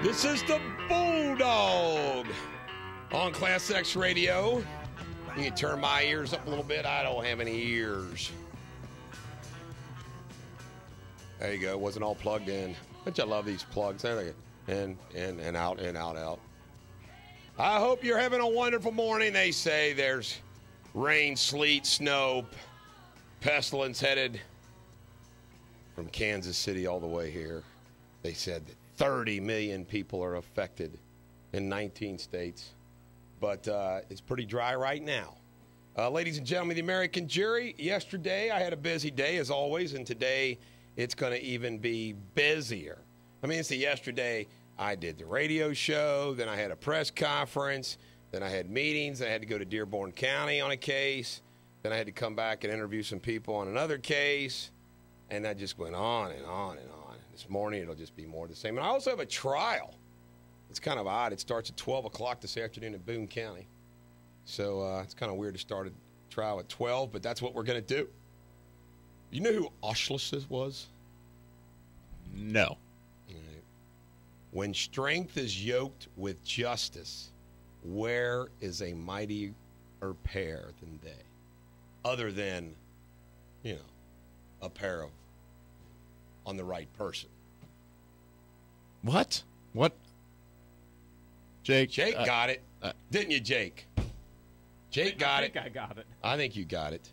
This is the Bulldog on ClassX Radio. You can turn my ears up a little bit. I don't have any ears. There you go. Wasn't all plugged in. But I love these plugs. There they go. In, out, in, out, out. I hope you're having a wonderful morning. They say there's rain, sleet, snow, pestilence headed from Kansas City all the way here. They said that 30 million people are affected in 19 states. But it's pretty dry right now. Ladies and gentlemen, the American jury, yesterday I had a busy day as always, and today it's going to even be busier. I mean, see, yesterday I did the radio show, then I had a press conference, then I had meetings, I had to go to Dearborn County on a case, then I had to come back and interview some people on another case, and that just went on and on and on. This morning it'll just be more of the same. And I also have a trial. It's kind of odd. It starts at 12 o'clock this afternoon in Boone County. So it's kind of weird to start a trial at 12, but that's what we're going to do. You know who Auschwitz was? No. Right. When strength is yoked with justice, where is a mightier pair than they? Other than, a pair of on the right person. What? Jake got it. Didn't you, Jake? Jake got it. I think I got it. I think you got it.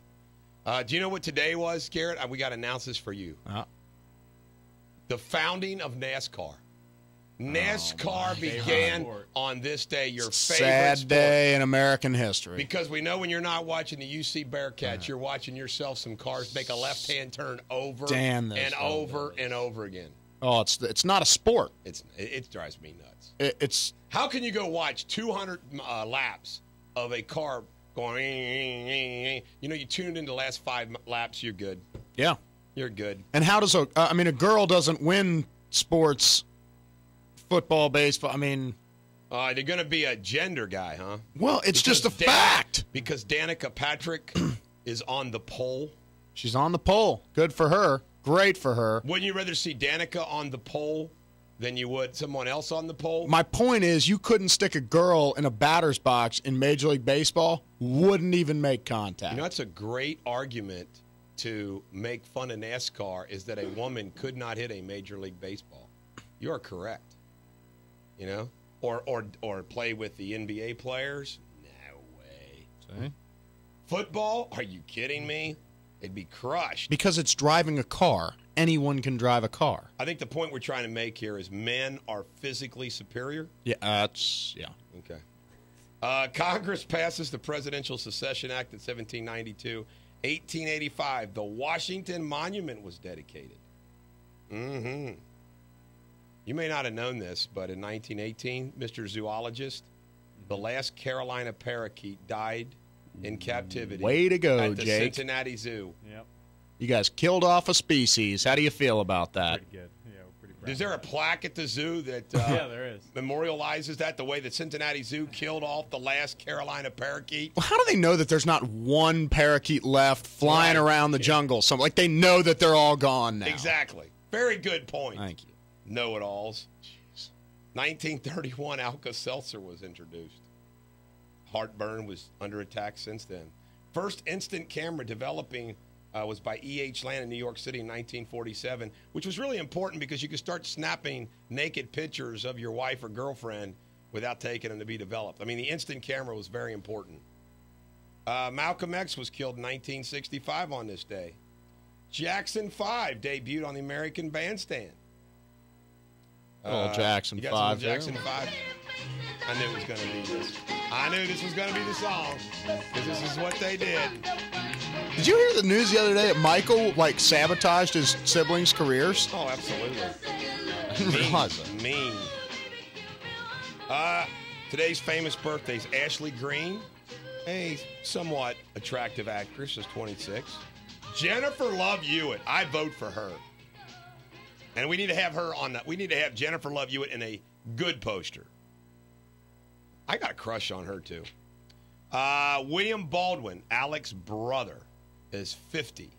Do you know what today was, Garrett? We got to announce this for you. The founding of NASCAR. NASCAR began on this day, your favorite sad sport. Day in American history. Because we know when you're not watching the UC Bearcats, you're watching yourself some cars make a left-hand turn over and over again. Oh, it's not a sport. It drives me nuts. It's how can you go watch 200 laps of a car going? You tuned in the last 5 laps, you're good. Yeah, you're good. And how does a girl doesn't win sports, football, baseball? They're going to be a gender guy, huh? Well, it's just a fact. Because Danica Patrick is on the pole. She's on the pole. Good for her. Great for her. Wouldn't you rather see Danica on the pole than you would someone else on the pole? My point is, you couldn't stick a girl in a batter's box in Major League Baseball, wouldn't even make contact. That's a great argument to make fun of NASCAR, is that a woman could not hit a Major League Baseball. You are correct. Or play with the NBA players? No way. See? Football? Are you kidding me? It'd be crushed. Because it's driving a car. Anyone can drive a car. I think the point we're trying to make here is men are physically superior. Yeah, yeah. Okay. Congress passes the Presidential Succession Act in 1792. 1885, the Washington Monument was dedicated. Mm-hmm. You may not have known this, but in 1918, Mr. Zoologist, the last Carolina parakeet died in captivity. Way to go, at the Jake. Cincinnati Zoo. Yep. You guys killed off a species. How do you feel about that? Pretty good. Yeah, pretty proud. Is there a plaque at the zoo that yeah, there is. memorializes that, the way that Cincinnati Zoo killed off the last Carolina parakeet? Well, how do they know that there's not one parakeet left flying around the jungle? Like they know that they're all gone now. Exactly. Very good point. Thank you. Know-it-alls. 1931, Alka-Seltzer was introduced. Heartburn was under attack since then. First instant camera developing was by E.H. Land in New York City in 1947, which was really important because you could start snapping naked pictures of your wife or girlfriend without taking them to be developed. The instant camera was very important. Malcolm X was killed in 1965 on this day. Jackson 5 debuted on the American Bandstand. Jackson 5. Jackson 5. I knew it was going to be this. I knew this was going to be the song, because this is what they did. Did you hear the news the other day that Michael sabotaged his siblings' careers? Oh, absolutely. I didn't realize that. Mean. Today's famous birthdays: Ashley Greene, a somewhat attractive actress, is 26. Jennifer Love Hewitt. I vote for her. And we need to have her on that. We need to have Jennifer Love Hewitt in a good poster. I got a crush on her, too. William Baldwin, Alex's brother, is 50.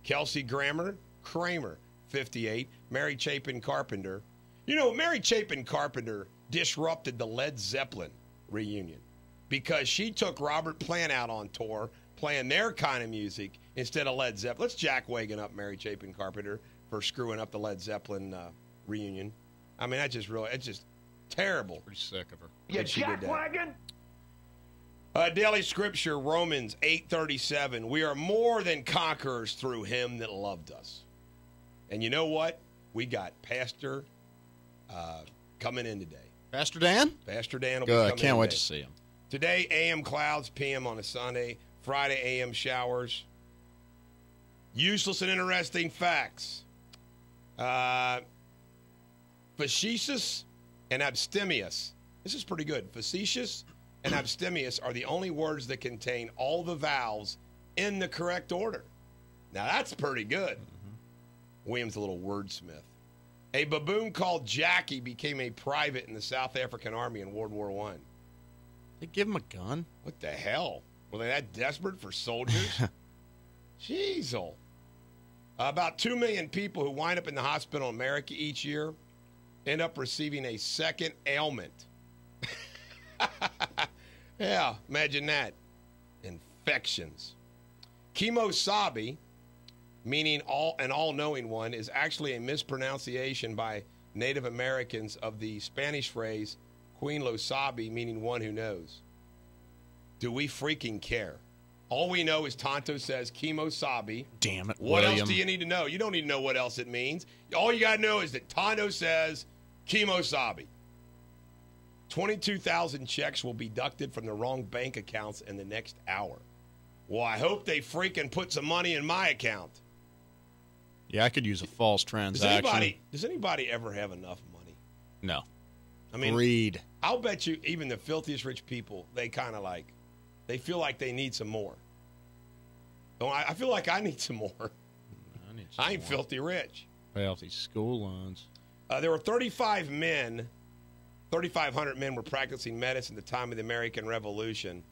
Kelsey Kramer, 58. Mary Chapin Carpenter. You know, Mary Chapin Carpenter disrupted the Led Zeppelin reunion because she took Robert Plant out on tour playing their kind of music instead of Led Zeppelin. Let's jackwagon up Mary Chapin Carpenter for screwing up the Led Zeppelin reunion. I mean, it's just terrible. Pretty sick of her. You jackwagon? Daily Scripture, Romans 8:37. We are more than conquerors through him that loved us. And you know what? We got Pastor coming in today. Pastor Dan? Pastor Dan will Good. be I coming can't in wait today. to see him. Today, AM clouds, PM on a Sunday. Friday, AM showers. Useless and interesting facts. Facetious and abstemious. This is pretty good. Facetious and abstemious are the only words that contain all the vowels in the correct order. Now, that's pretty good. William's a little wordsmith. A baboon called Jackie became a private in the South African Army in World War I. They give him a gun? What the hell? Were they that desperate for soldiers? Jeez. About 2 million people who wind up in the hospital in America each year end up receiving a second ailment. Yeah, imagine that. Infections. Kemosabe, meaning an all-knowing one, is actually a mispronunciation by Native Americans of the Spanish phrase Queen Lo Sabe, meaning one who knows. Do we freaking care? All we know is Tonto says Kemosabe. Damn it, What William. else do you need to know? You don't need to know what else it means. All you got to know is that Tonto says Kemosabe. 22,000 checks will be deducted from the wrong bank accounts in the next hour. Well, I hope they freaking put some money in my account. Yeah, I could use a false transaction. Does anybody ever have enough money? No. I mean, Greed. I'll bet you even the filthiest rich people, they kind of they feel like they need some more. Oh, I feel like I need some more. I ain't filthy rich. Pay off these school loans. There were 3,500 men were practicing medicine at the time of the American Revolution,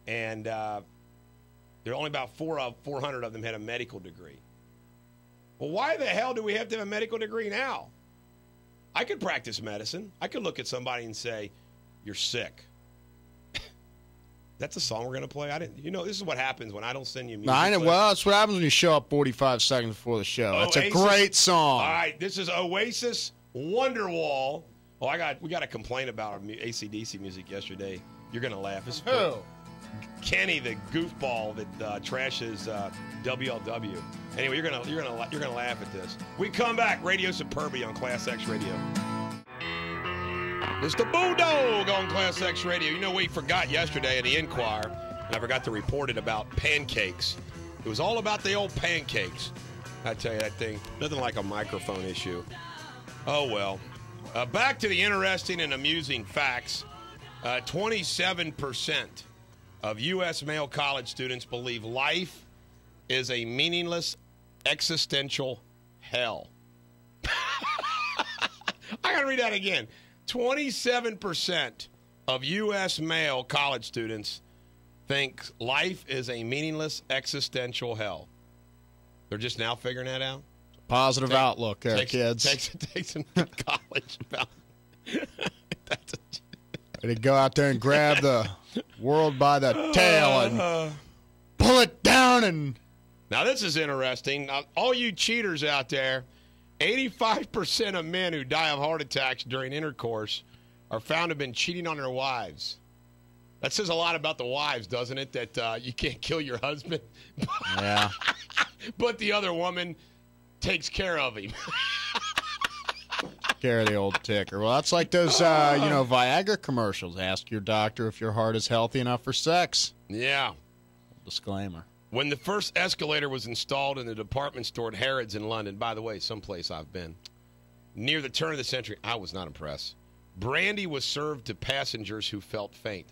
and there were only about 400 of them had a medical degree. Well, why the hell do we have to have a medical degree now? I could practice medicine. I could look at somebody and say, "You're sick." That's a song we're going to play. This is what happens when I don't send you music. No, I know. clips. Well, that's what happens when you show up 45 seconds before the show. It's a Oasis. great song. All right, this is Oasis Wonderwall. Oh, we got a complaint about our AC/DC music yesterday. You're going to laugh. It's Who? Kenny, the goofball that trashes WLW. Anyway, you're gonna laugh at this. We come back. Radio Superbia on ClassX Radio. It's the Bulldog on ClassX Radio. You know, we forgot yesterday in the Enquirer, and I forgot to report it about pancakes. It was all about the old pancakes. I tell you, that thing, nothing like a microphone issue. Oh, well. Back to the interesting and amusing facts. 27% of U.S. male college students believe life is a meaningless existential hell. I got to read that again. 27% of U.S. male college students think life is a meaningless existential hell. They're just now figuring that out? Positive outlook there, kids. Takes them to college. Ready to go out there and grab the world by the tail and pull it down. And now this is interesting. Now, all you cheaters out there, 85% of men who die of heart attacks during intercourse are found to have been cheating on their wives. That says a lot about the wives, doesn't it? That you can't kill your husband. yeah. But the other woman takes care of him. Care of the old ticker. Well, that's like those, Viagra commercials. Ask your doctor if your heart is healthy enough for sex. Yeah. Disclaimer. When the first escalator was installed in the department store at Harrods in London, by the way, someplace I've been, near the turn of the century, I was not impressed. Brandy was served to passengers who felt faint.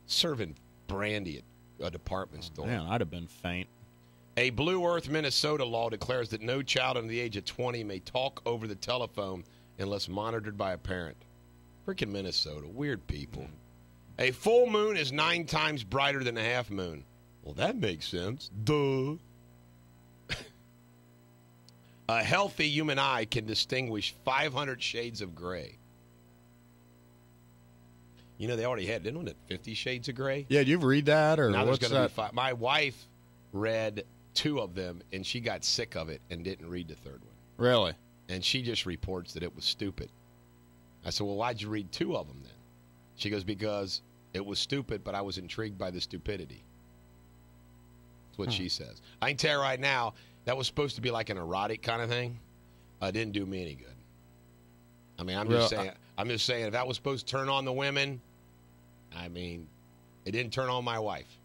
Serving brandy at a department store. Man, I'd have been faint. A Blue Earth, Minnesota law declares that no child under the age of 20 may talk over the telephone unless monitored by a parent. Freaking Minnesota. Weird people. A full moon is 9 times brighter than a half moon. Well, that makes sense. Duh. A healthy human eye can distinguish 500 shades of gray. You know, they already had, didn't it, 50 Shades of Gray? Yeah, do you read that? Or now what's there's going to that? be 5. My wife read 2 of them, and she got sick of it and didn't read the 3rd one. Really? And she just reports that it was stupid. I said, well, why'd you read 2 of them then? She goes, because it was stupid, but I was intrigued by the stupidity. That's what she says. I can tell you right now, that was supposed to be like an erotic kind of thing. It didn't do me any good. I mean, I'm just saying, if that was supposed to turn on the women, I mean, it didn't turn on my wife.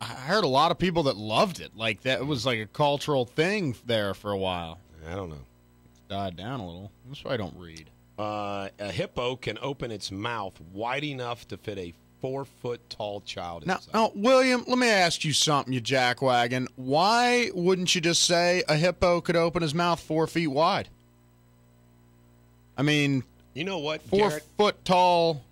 I heard a lot of people that loved it. Like, that was like a cultural thing there for a while. I don't know. It's died down a little. That's why I don't read. A hippo can open its mouth wide enough to fit a 4-foot-tall child inside. Now, William, let me ask you something, you jackwagon. Why wouldn't you just say a hippo could open his mouth 4 feet wide? I mean, you know what, 4 Garrett? foot tall.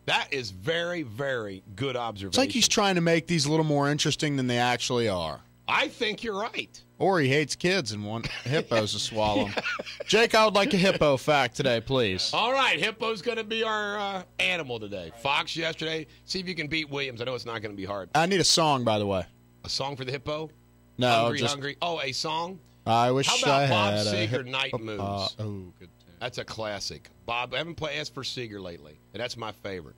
That is very, very good observation. It's like he's trying to make these a little more interesting than they actually are. I think you're right. Or he hates kids and wants hippos to swallow him. Jake, I would like a hippo fact today, please. All right, hippo's going to be our animal today. Fox yesterday. See if you can beat Williams. I know it's not going to be hard. I need a song, by the way. A song for the hippo? No, Hungry. Oh, a song? I wish I I Bob had Seger, a Night Moves? Oh, good tune. That's a classic. Bob, I haven't asked for Seeger lately, and that's my favorite.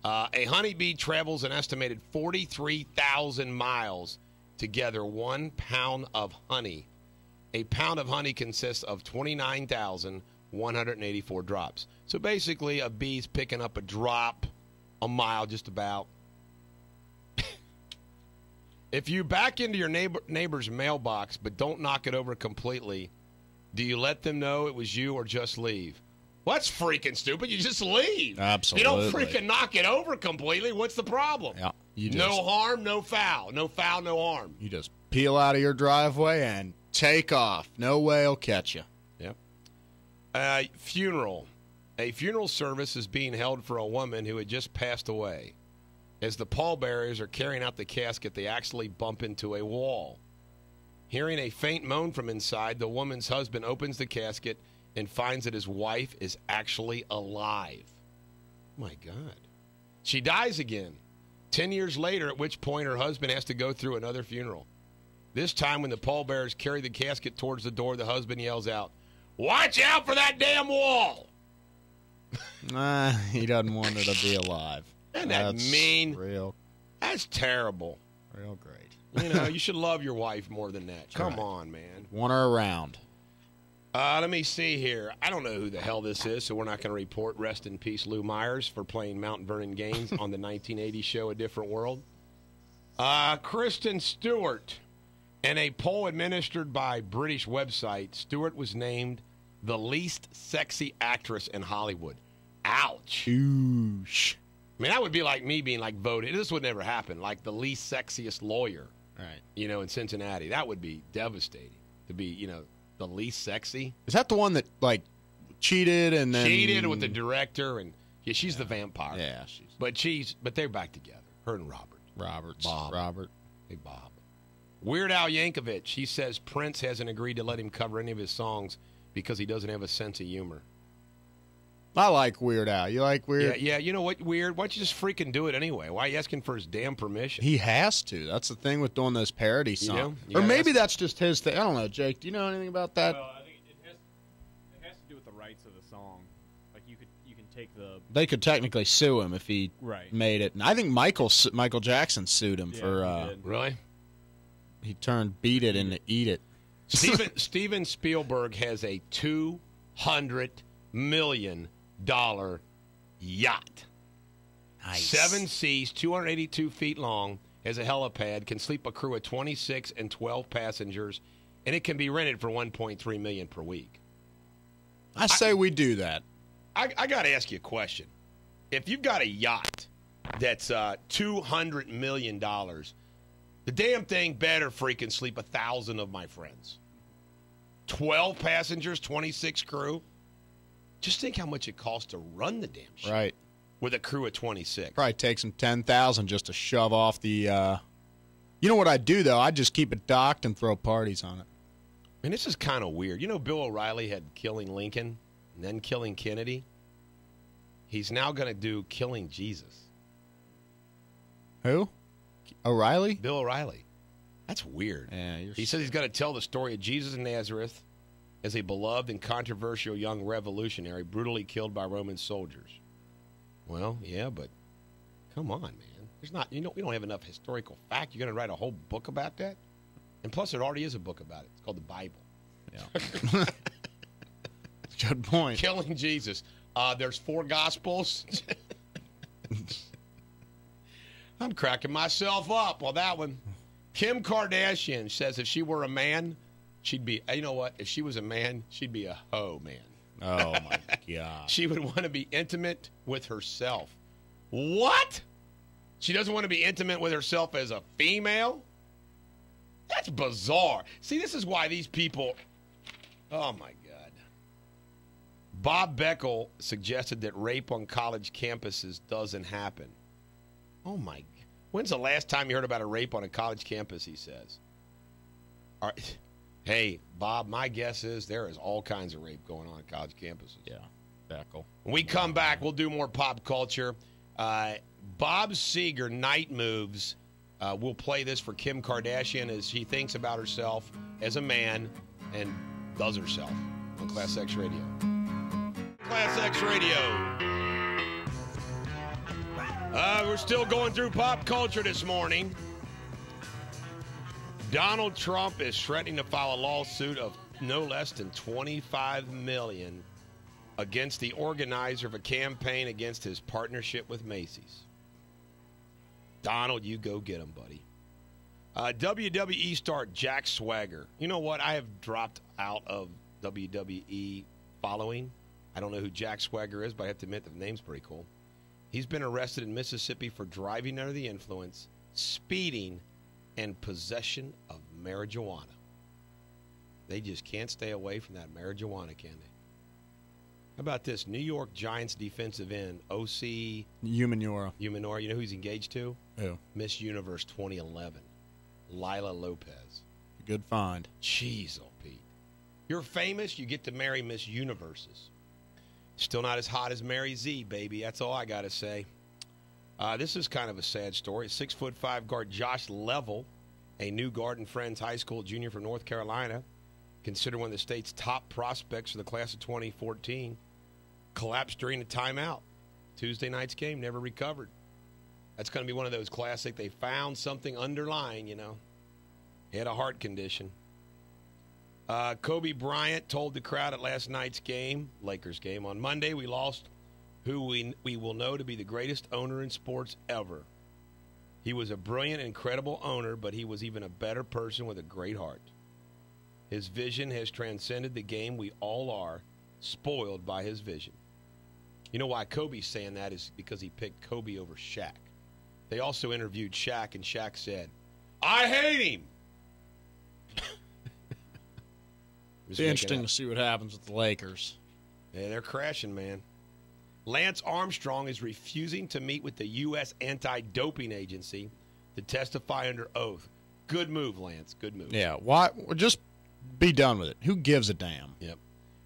A honeybee travels an estimated 43,000 miles to gather 1 pound of honey. A pound of honey consists of 29,184 drops. So basically, a bee's picking up a drop a mile just about. If you back into your neighbor's mailbox but don't knock it over completely, do you let them know it was you or just leave? Well, that's freaking stupid. You just leave. Absolutely. You don't freaking knock it over completely. What's the problem? Yeah, no harm, no foul. No foul, no harm. You just peel out of your driveway and take off. No way will catch you. Yep. Funeral. A funeral service is being held for a woman who had just passed away. As the pallbearers are carrying out the casket, they actually bump into a wall. Hearing a faint moan from inside, the woman's husband opens the casket and finds that his wife is actually alive. My God. She dies again 10 years later, at which point her husband has to go through another funeral. This time when the pallbearers carry the casket towards the door, the husband yells out, "Watch out for that damn wall!" He doesn't want her to be alive. Isn't that mean? Real. That's terrible. Real great. You know, you should love your wife more than that. Come right. on, man. Want her around. Let me see here. I don't know who the hell this is, so we're not going to report rest in peace Lou Myers for playing Mount Vernon games on the 1980 show A Different World. Kristen Stewart. In a poll administered by British website, Stewart was named the least sexy actress in Hollywood. Ouch. Oosh. I mean, that would be like me being like voted. This would never happen. Like the least sexiest lawyer, Right. you know, in Cincinnati. That would be devastating to be, you know, the least sexy. Is that the one that, like, cheated and then... Cheated with the director, and yeah, she's the vampire. Yeah, But they're back together. Her and Robert. Robert. Hey, Bob. Weird Al Yankovic. He says Prince hasn't agreed to let him cover any of his songs because he doesn't have a sense of humor. I like Weird Al. You like Weird? Yeah. You know what, Weird? Why don't you just freaking do it anyway? Why are you asking for his damn permission? He has to. That's the thing with doing those parody songs. You Or gotta maybe ask- that's just his thing. I don't know, Jake. Do you know anything about that? Well, I think it has to do with the rights of the song. Like you can take the They could technically sue him if he right. made it. And I think Michael Jackson sued him Yeah, for... he did. Really? he turned Beat It into Eat It. Steven Spielberg has a $200 million yacht. Nice. 7 seats, 282 feet long, has a helipad, can sleep a crew of 26 and 12 passengers, and it can be rented for $1.3 million per week. I say we do that. I got to ask you a question. If you've got a yacht that's $200 million, the damn thing better freaking sleep 1,000 of my friends. 12 passengers, 26 crew. Just think how much it costs to run the damn shit. Right. With a crew of 26. Probably takes him 10,000 just to shove off the... You know what I'd do, though? I'd just keep it docked and throw parties on it. And this is kind of weird. You know, Bill O'Reilly had killing Lincoln and then killing Kennedy. He's now going to do killing Jesus. Who? O'Reilly? Bill O'Reilly. That's weird. Yeah, he says he's going to tell the story of Jesus of Nazareth as a beloved and controversial young revolutionary brutally killed by Roman soldiers. Well, yeah, but come on, man. There's not, we don't have enough historical fact. You're going to write a whole book about that? And plus, there already is a book about it. It's called the Bible. Yeah. Good point. Killing Jesus. There's 4 Gospels. I'm cracking myself up on that one. Kim Kardashian says if she were a man, she'd be, you know what? If she was a man, she'd be a hoe man. Oh, my God. She would want to be intimate with herself. What? She doesn't want to be intimate with herself as a female? That's bizarre. See, this is why these people, oh, my God. Bob Beckel suggested that rape on college campuses doesn't happen. Oh, my God. When's the last time you heard about a rape on a college campus, he says? All right. Hey, Bob, my guess is there is all kinds of rape going on at college campuses. Yeah, Beckel. When we come back, we'll do more pop culture. Bob Seger, Night Moves. We'll play this for Kim Kardashian as she thinks about herself as a man and does herself on ClassX Radio. ClassX Radio. We're still going through pop culture this morning. Donald Trump is threatening to file a lawsuit of no less than $25 million against the organizer of a campaign against his partnership with Macy's. Donald, you go get him, buddy. WWE star Jack Swagger. You know what? I have dropped out of WWE following. I don't know who Jack Swagger is, but I have to admit the name's pretty cool. He's been arrested in Mississippi for driving under the influence, speeding, and possession of marijuana. They just can't stay away from that marijuana, can they? How about this? New York Giants defensive end, O.C. Umenora. You know who he's engaged to? Who? Miss Universe 2011, Lila Lopez. Good find. Jeez, oh, Pete. You're famous, you get to marry Miss Universes. Still not as hot as Mary Z, baby. That's all I got to say. This is kind of a sad story. 6'5" guard Josh Level, a new Garden Friends High School junior from North Carolina, considered one of the state's top prospects for the class of 2014, collapsed during a timeout. Tuesday night's game, never recovered. That's going to be one of those classic, they found something underlying, you know. He had a heart condition. Kobe Bryant told the crowd at last night's game, Lakers game, on Monday, we lost who we will know to be the greatest owner in sports ever. He was a brilliant, incredible owner, but he was even a better person with a great heart. His vision has transcended the game. We all are spoiled by his vision. You know why Kobe's saying that is because he picked Kobe over Shaq. They also interviewed Shaq, and Shaq said, I hate him. It's interesting to see what happens with the Lakers. Yeah, they're crashing, man. Lance Armstrong is refusing to meet with the U.S. Anti-Doping Agency to testify under oath. Good move, Lance. Good move. Yeah, why? Just be done with it. Who gives a damn? Yep.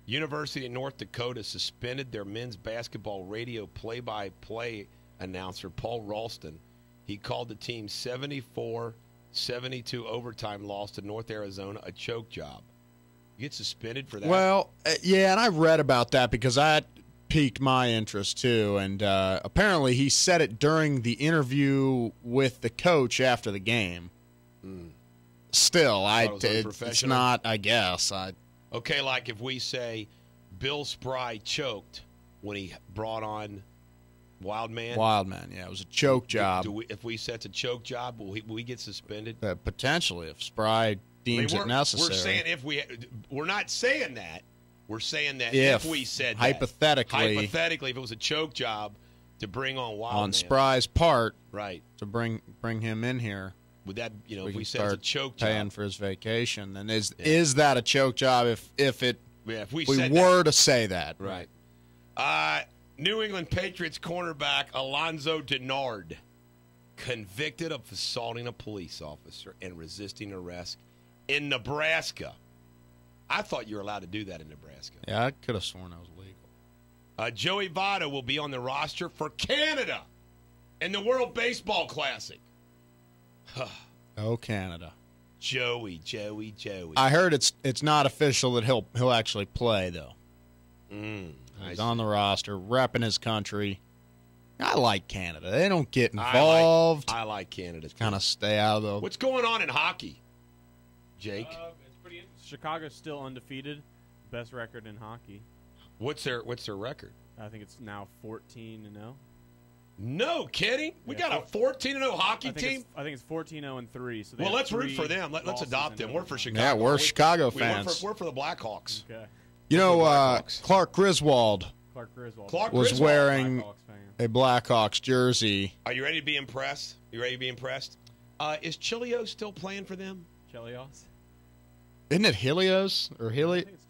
University of North Dakota suspended their men's basketball radio play-by-play announcer, Paul Ralston. He called the team's 74-72 overtime loss to North Arizona a choke job. You get suspended for that? Well, yeah, and I read about that because that piqued my interest too. And apparently he said it during the interview with the coach after the game. Still, it's not, I guess. Okay, like if we say Bill Spry choked when he brought on Wildman. Wildman, yeah, it was a choke job. If we say it's a choke job, will we get suspended? Potentially, if Spry deems it necessary. We're saying we're not saying that. We're saying that if we said hypothetically, if it was a choke job to bring on Wildman on Spry's part, right, to bring him in here. Would that, if we said it's a choke job, paying for his vacation, then is that a choke job? If we were to say that, right? New England Patriots cornerback Alonzo Denard convicted of assaulting a police officer and resisting arrest in Nebraska. I thought you were allowed to do that in Nebraska. Yeah, I could have sworn that was legal. Joey Votto will be on the roster for Canada in the World Baseball Classic. Oh, Canada. Joey. I heard it's not official that he'll actually play though. He's on the roster, repping his country. I like Canada. They don't get involved. I like Canada. Kind of stay out of the. What's going on in hockey, Jake? It's pretty interesting. Chicago's still undefeated, best record in hockey. What's their record? I think it's now 14-0. No kidding. We got a 14-0 hockey team. I think it's 14-0-3. So well, let's root for them. Let's adopt them. We're for Chicago. Yeah, we're Chicago fans. We're for the Blackhawks. Okay. You know, Clark Griswold was wearing a Blackhawks jersey. Are you ready to be impressed? Is Chilios still playing for them? Chelios? Isn't it Helios or Heli? I think it's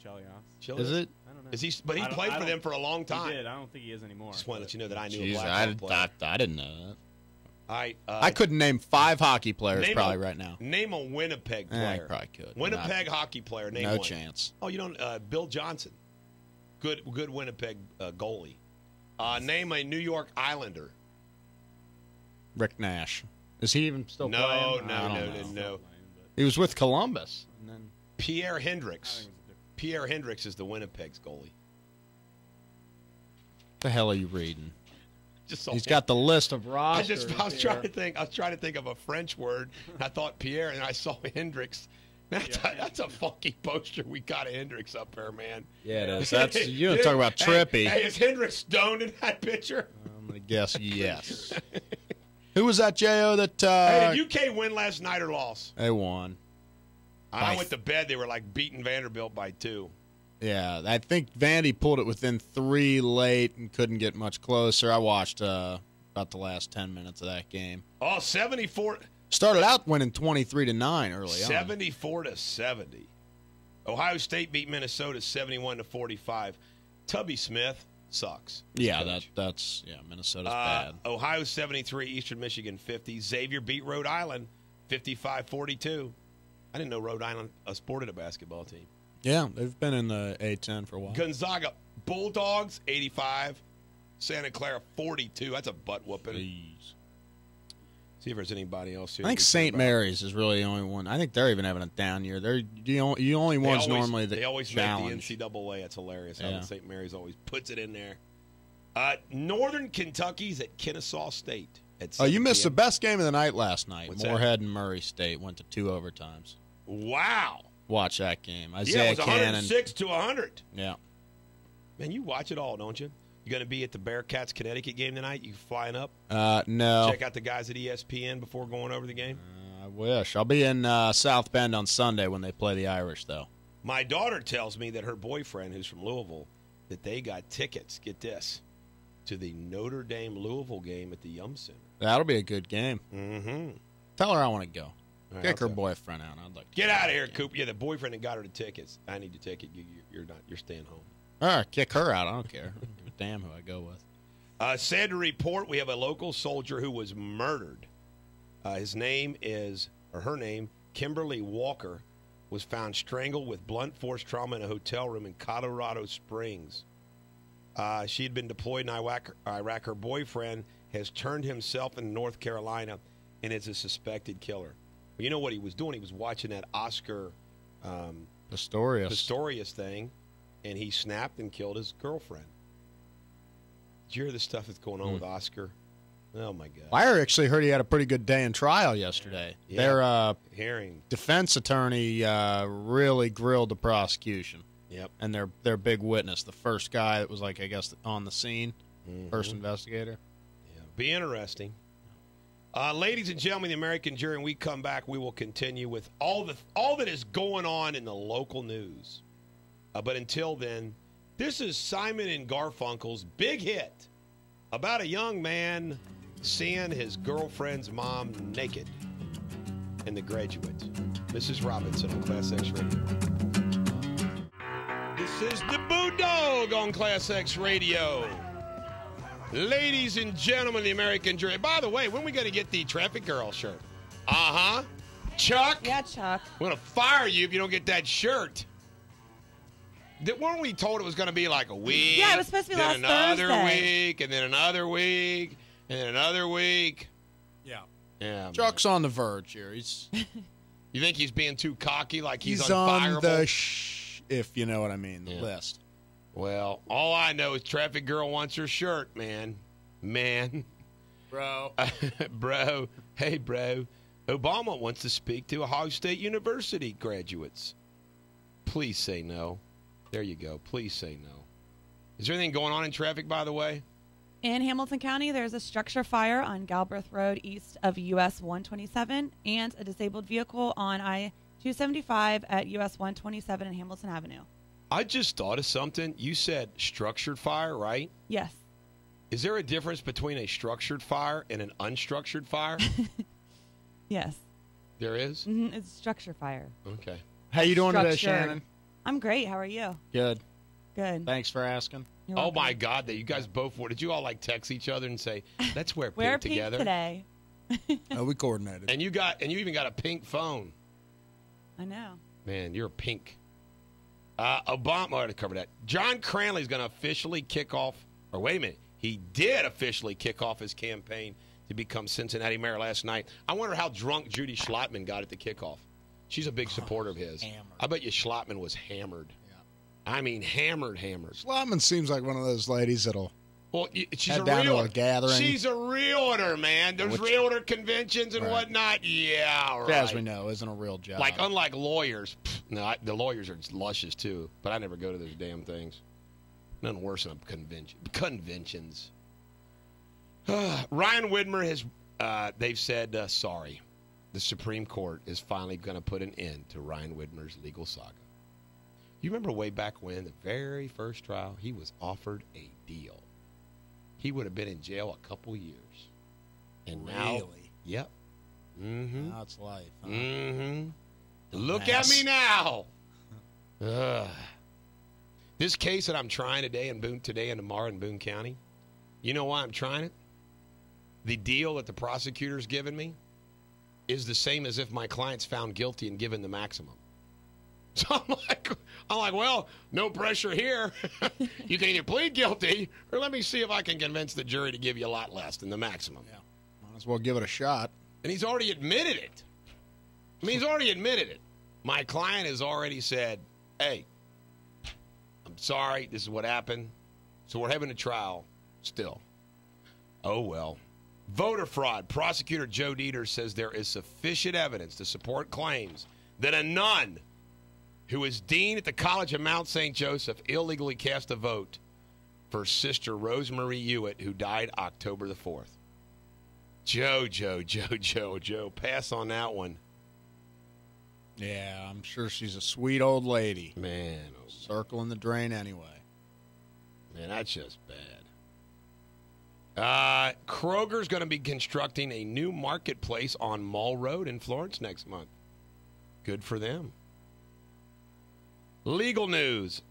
Chelios. Is it? I don't know. Is he? But he played for them for a long time. He did. I don't think he is anymore. Just want to let you know that I knew Jeez, a Blackhawk player. I didn't know that. I couldn't name 5 hockey players probably right now. Name a Winnipeg player. I probably could. Winnipeg hockey player. Name one. No chance. Oh, you don't? Bill Johnson. Good Winnipeg goalie. Name a New York Islander. Rick Nash. Is he even still playing? No. He was with Columbus. And then Pierre Hendricks. Pierre Hendricks is the Winnipeg's goalie. The hell are you reading? He's got the list of rosters. I was trying to think of a French word. And I thought Pierre, and I saw Hendricks. That's a funky poster we got of Hendricks up there, man. Yeah, it is. You don't talk about trippy. Hey, is Hendricks stoned in that picture? I'm gonna guess yes. Who was that, Jo? That hey, did UK win last night or loss? They won. I went to bed. They were like beating Vanderbilt by 2. Yeah, I think Vandy pulled it within 3 late and couldn't get much closer. I watched about the last 10 minutes of that game. Oh, 74. Started out winning 23-9 early on. 74-70. Ohio State beat Minnesota 71-45. Tubby Smith sucks. Yeah, that's Minnesota's bad. Ohio 73, Eastern Michigan 50. Xavier beat Rhode Island 55-42. I didn't know Rhode Island sported a basketball team. Yeah, they've been in the A-10 for a while. Gonzaga Bulldogs 85. Santa Clara 42. That's a butt whooping. Please. See if there's anybody else here. I think St. Mary's is really the only one. I think they're even having a down year. They're the only ones normally that they always challenge. make the NCAA. It's hilarious how St. Mary's always puts it in there. Northern Kentucky's at Kennesaw State. Oh, you missed the best game of the night last night. What's Moorhead and Murray State went to 2 overtimes. Wow. Watch that game. Isaiah it was 106-100. Yeah. Man, you watch it all, don't you? You going to be at the Bearcats Connecticut game tonight? You flying up? No. Check out the guys at ESPN before going over the game? I wish. I'll be in South Bend on Sunday when they play the Irish, though. My daughter tells me that her boyfriend, who's from Louisville, that they got tickets, get this, to the Notre Dame-Louisville game at the Yum Center. That'll be a good game. Mm-hmm. Tell her I want to go. Right, Kick her boyfriend out. I'd like to get out of here, Coop. Yeah, the boyfriend that got her the tickets. I need the ticket. You're not. You're staying home. All right, kick her out. I don't care. I don't give a damn who I go with. Sad to report, we have a local soldier who was murdered. Her name, Kimberly Walker, was found strangled with blunt force trauma in a hotel room in Colorado Springs. She had been deployed in Iraq. Her boyfriend has turned himself in North Carolina and is a suspected killer. You know what he was doing? He was watching that Oscar Pistorius thing, and he snapped and killed his girlfriend. Did you hear the stuff that's going on with Oscar? Oh, my God. I actually heard he had a pretty good day in trial yesterday. Yeah. Their defense attorney really grilled the prosecution. Yep. And their big witness, the first guy that was, like, I guess, on the scene, first investigator. Yeah. Be interesting. Ladies and gentlemen, the American jury, when we come back, we will continue with all that is going on in the local news. But until then, this is Simon and Garfunkel's big hit about a young man seeing his girlfriend's mom naked in The Graduate. Mrs. Robinson on ClassX Radio. This is the Bulldog on ClassX Radio. Ladies and gentlemen, the American jury. By the way, when are we going to get the Traffic Girl shirt? Uh-huh. Chuck? Yeah, Chuck. I'm going to fire you if you don't get that shirt. weren't we told it was going to be like a week? Yeah, it was supposed to be then last another Thursday. week, and then another week, and then another week. Yeah. Yeah. Chuck's on the verge here. He's You think he's being too cocky, like he's on unfireable? the if you know what I mean, the list. Well, all I know is Traffic Girl wants her shirt, man. Bro. Bro. Hey, bro. Obama wants to speak to Ohio State University graduates. Please say no. There you go. Please say no. Is there anything going on in traffic, by the way? In Hamilton County, there's a structure fire on Galbraith Road east of US 127 and a disabled vehicle on I-275 at US 127 and Hamilton Avenue. I just thought of something. You said structured fire, right? Yes. Is there a difference between a structured fire and an unstructured fire? Yes. There is? Mm-hmm. It's structure fire. Okay. How you doing today, Structured. Shannon? I'm great. How are you? Good. Good. Thanks for asking. You're Oh, welcome. my God. That you guys both wore. Did you all, like, text each other and say, let's wear pink Wear pink together? today. We coordinated. And you even got a pink phone. I know. Man, you're pink. Obama, I already covered that. John Cranley's going to officially kick off, or wait a minute, he did officially kick off his campaign to become Cincinnati mayor last night. I wonder how drunk Judy Schlottman got at the kickoff. She's a big supporter of his. Hammered. I bet you Schlottman was hammered. Yeah. I mean, hammered. Slotman seems like one of those ladies that'll Well, she's head a down to realtor. a gathering. She's a realtor, man. There's realtor conventions and Right. whatnot. Yeah, right. as we know, isn't a real job. Like, unlike lawyers, the lawyers are luscious too, but I never go to those damn things. Nothing worse than conventions. Ryan Widmer has, they've said, sorry. The Supreme Court is finally going to put an end to Ryan Widmer's legal saga. You remember way back when, the very first trial, he was offered a deal. He would have been in jail a couple years. And now, Really? yep. Mm-hmm. Now it's life. Huh? Mm-hmm. Look Nice. at me now. This case that I'm trying today and tomorrow in Boone County, you know why I'm trying it? The deal that the prosecutor's given me is the same as if my client's found guilty and given the maximum. So I'm like, well, no pressure here. You can either plead guilty or let me see if I can convince the jury to give you a lot less than the maximum. Yeah. Might as well give it a shot. And he's already admitted it. I mean, he's already admitted it. My client has already said, hey, I'm sorry, this is what happened. So we're having a trial still. Oh, well. Voter fraud. Prosecutor Joe Deters says there is sufficient evidence to support claims that a nun who is dean at the College of Mount St. Joseph illegally cast a vote for Sister Rosemary Hewitt, who died October the 4th. Joe, pass on that one. Yeah, I'm sure she's a sweet old lady. Man, Circling the drain anyway. man, that's just bad. Kroger's going to be constructing a new marketplace on Mall Road in Florence next month. Good for them. Legal news.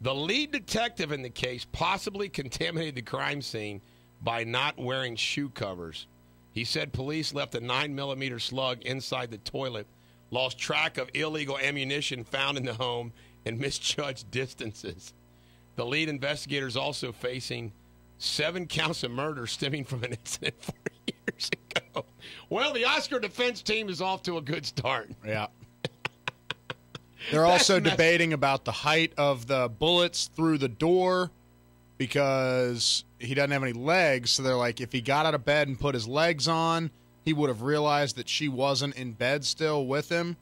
The lead detective in the case possibly contaminated the crime scene by not wearing shoe covers. He said police left a 9mm slug inside the toilet, lost track of illegal ammunition found in the home, and misjudged distances. The lead investigator is also facing 7 counts of murder stemming from an incident 4 years ago. Well, the Oscar defense team is off to a good start. Yeah. They're also That's debating about the height of the bullets through the door because he doesn't have any legs. So they're like, if he got out of bed and put his legs on, he would have realized that she wasn't in bed still with him.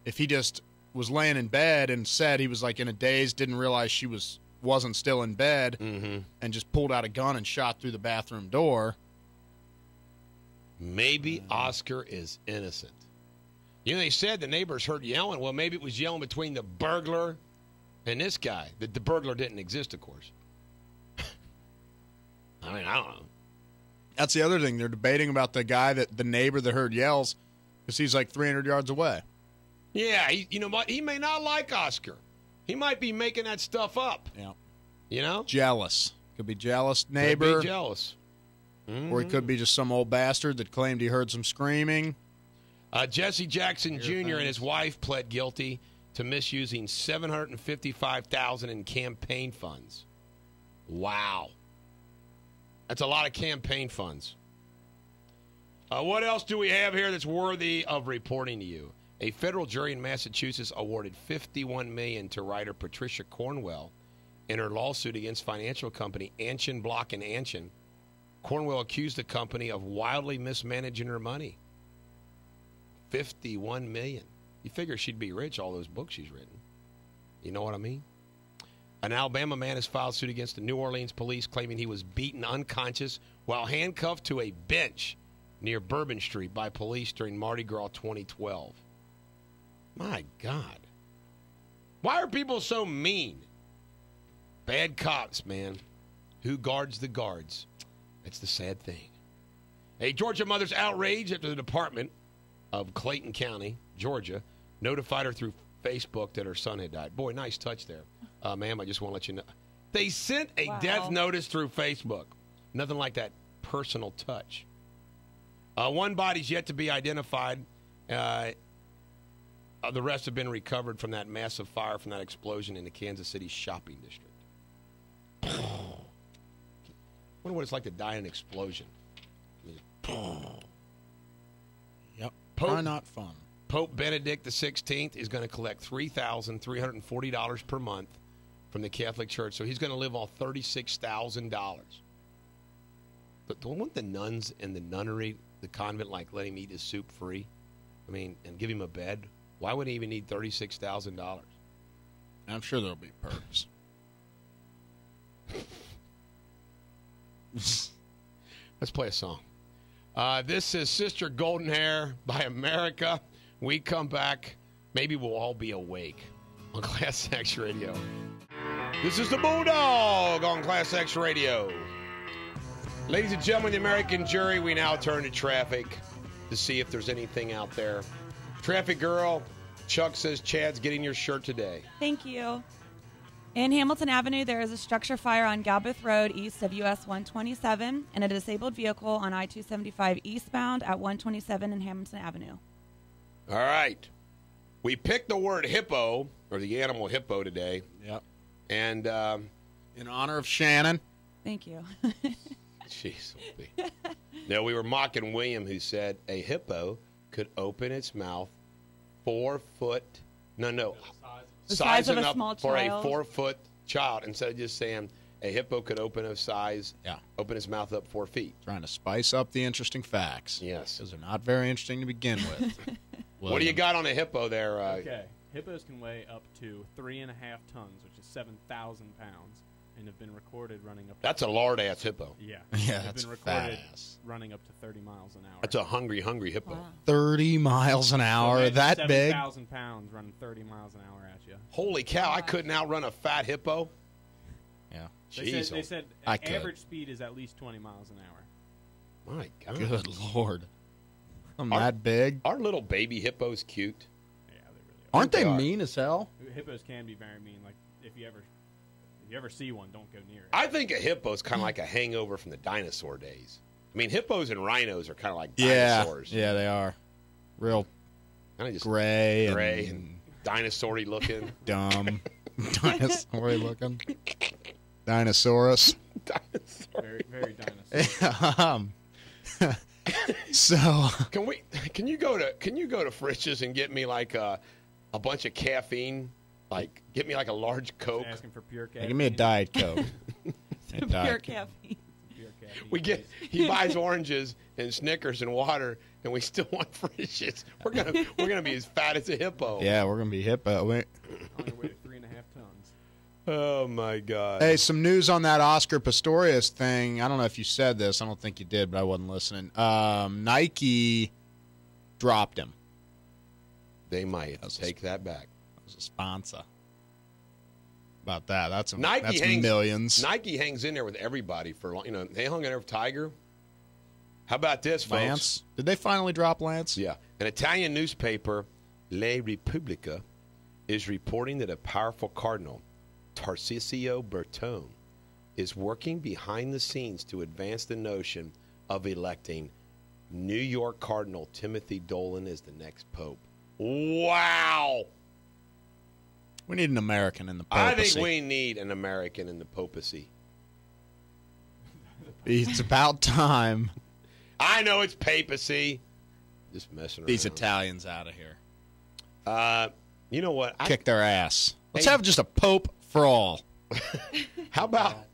If he just was laying in bed and said he was like in a daze, didn't realize she wasn't still in bed, and just pulled out a gun and shot through the bathroom door. Maybe Oscar is innocent. You know, they said the neighbors heard yelling. Well, maybe it was yelling between the burglar and this guy. The burglar didn't exist, of course. I mean, I don't know. That's the other thing. They're debating about the guy the neighbor that heard yells because he's like 300 yards away. Yeah, you know what? He may not like Oscar. He might be making that stuff up. Yeah. You know? Jealous. Could be jealous Could neighbor. be jealous. Or he could be just some old bastard that claimed he heard some screaming. Jesse Jackson Jr. and his wife pled guilty to misusing $755,000 in campaign funds. Wow. That's a lot of campaign funds. What else do we have here that's worthy of reporting to you? A federal jury in Massachusetts awarded $51 million to writer Patricia Cornwell in her lawsuit against financial company Anshin, Block and Anshin. Cornwell accused the company of wildly mismanaging her money. $51 million. You figure she'd be rich, all those books she's written. You know what I mean? An Alabama man has filed suit against the New Orleans police claiming he was beaten unconscious while handcuffed to a bench near Bourbon Street by police during Mardi Gras 2012. My God. Why are people so mean? Bad cops, man. Who guards the guards? That's the sad thing. A Georgia mother's outraged after the Department of Clayton County, Georgia, notified her through Facebook that her son had died. Boy, nice touch there. Ma'am, I just want to let you know. They sent a death notice through Facebook. Nothing like that personal touch. One body's yet to be identified. The rest have been recovered from that massive fire from that explosion in the Kansas City shopping district. I wonder what it's like to die in an explosion. Yep. Probably not fun. Pope Benedict XVI is going to collect $3,340 per month from the Catholic Church, so he's going to live on $36,000. But don't the nuns in the nunnery, the convent, like let him eat his soup free? I mean, and give him a bed? Why would he even need $36,000? I'm sure there'll be perks. Let's play a song. This is Sister Golden Hair by America. We come back. Maybe we'll all be awake on ClassX Radio. This is the Bulldog on ClassX Radio. Ladies and gentlemen, the American jury, we now turn to traffic to see if there's anything out there. Traffic girl, Chuck says Chad's getting your shirt today. Thank you. In Hamilton Avenue, there is a structure fire on Galbraith Road east of US 127 and a disabled vehicle on I-275 eastbound at 127 in Hamilton Avenue. All right. We picked the word hippo, or the animal hippo today. Yep. And in honor of Shannon. Thank you. Jeez. No, we were mocking William, who said a hippo could open its mouth 4 foot. No. The size of a enough small for child. a 4-foot child, instead of just saying a hippo could open its mouth up 4 feet. Trying to spice up the interesting facts. Yes. Because they're not very interesting to begin with. What do you got on a hippo there? Okay. Hippos can weigh up to 3.5 tons, which is 7,000 pounds, and have been recorded running up to... That's a lard-ass hippo. Yeah. Yeah, have that's been recorded fat-ass. running up to 30 miles an hour. That's a hungry hippo. Wow. 30 miles an hour, that big? 7,000 pounds running 30 miles an hour at you. Holy cow, I couldn't outrun a fat hippo. Yeah. Jeez. They said I could. average speed is at least 20 miles an hour. My God. Good Lord. I'm that big. Are little baby hippos cute? Yeah, they really are. Aren't they are. mean as hell? Hippos can be very mean. Like if you ever see one, don't go near it. I think a hippo is kind of like a hangover from the dinosaur days. I mean, hippos and rhinos are kind of like Yeah. dinosaurs. Yeah, they are. Real Kind of just gray and dinosaur-y looking. dumb. Dinosaur looking. Dinosaurus. Dinosaur. Very, very dinosaur. So Can you go to Frisch's and get me like a bunch of caffeine? Like, get me like a large Coke. Asking for pure hey, caffeine. give me a Diet Coke. Pure caffeine. Pure caffeine. He buys oranges and Snickers and water, and we still want Frisch's. We're gonna be as fat as a hippo. Yeah, we're gonna be hippo. On their way to 3.5 tons. Oh my God. Hey, some news on that Oscar Pistorius thing. I don't know if you said this. I don't think you did, but I wasn't listening. Nike dropped him. They might take that back. As a sponsor. About that. That's Nike millions. Nike hangs in there with everybody for long. You know, they hung in there with Tiger. How about this, folks? Lance? Did they finally drop Lance? Yeah. An Italian newspaper, La Repubblica, is reporting that a powerful cardinal, Tarcisio Bertone, is working behind the scenes to advance the notion of electing New York Cardinal Timothy Dolan as the next pope. Wow! We need an American in the papacy. I think we need an American in the papacy. It's about time. I know it's papacy. Just messing around. These Italians out of here. You know what? Kick their ass. Let's Hey. have just a Pope for all. How about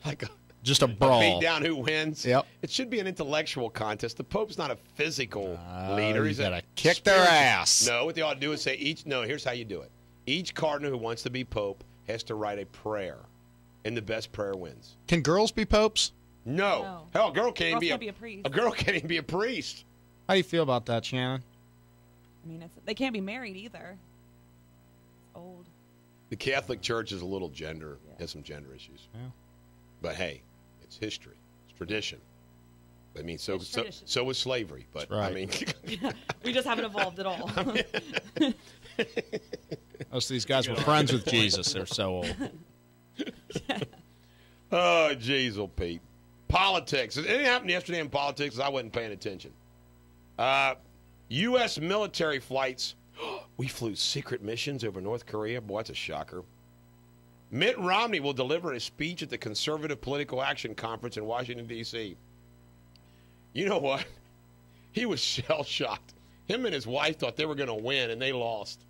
like Just a a brawl. beat down who wins? Yep. It should be an intellectual contest. The Pope's not a physical leader. You He's gotta a kick their spiritual- ass. No, what they ought to do is say each. No, here's how you do it. Each cardinal who wants to be Pope has to write a prayer, and the best prayer wins. Can girls be popes? No, No. hell, a girl can't Girls be can't be a priest. A girl can't even be a priest. How do you feel about that, Shannon? I mean, they can't be married either. It's old. The Catholic Church is a little gender, Yeah. has some gender issues. Yeah. But hey, it's history, it's tradition. I mean, so It's tradition. so was slavery. But That's right. I mean, We just haven't evolved at all. Most of these guys were friends with Jesus. They're so old. oh, jeez, oh, Pete. Politics. Anything happened yesterday in politics? I wasn't paying attention. U.S. military flights. We flew secret missions over North Korea. Boy, that's a shocker. Mitt Romney will deliver a speech at the Conservative Political Action Conference in Washington, D.C. You know what? He was shell-shocked. Him and his wife thought they were going to win, and they lost.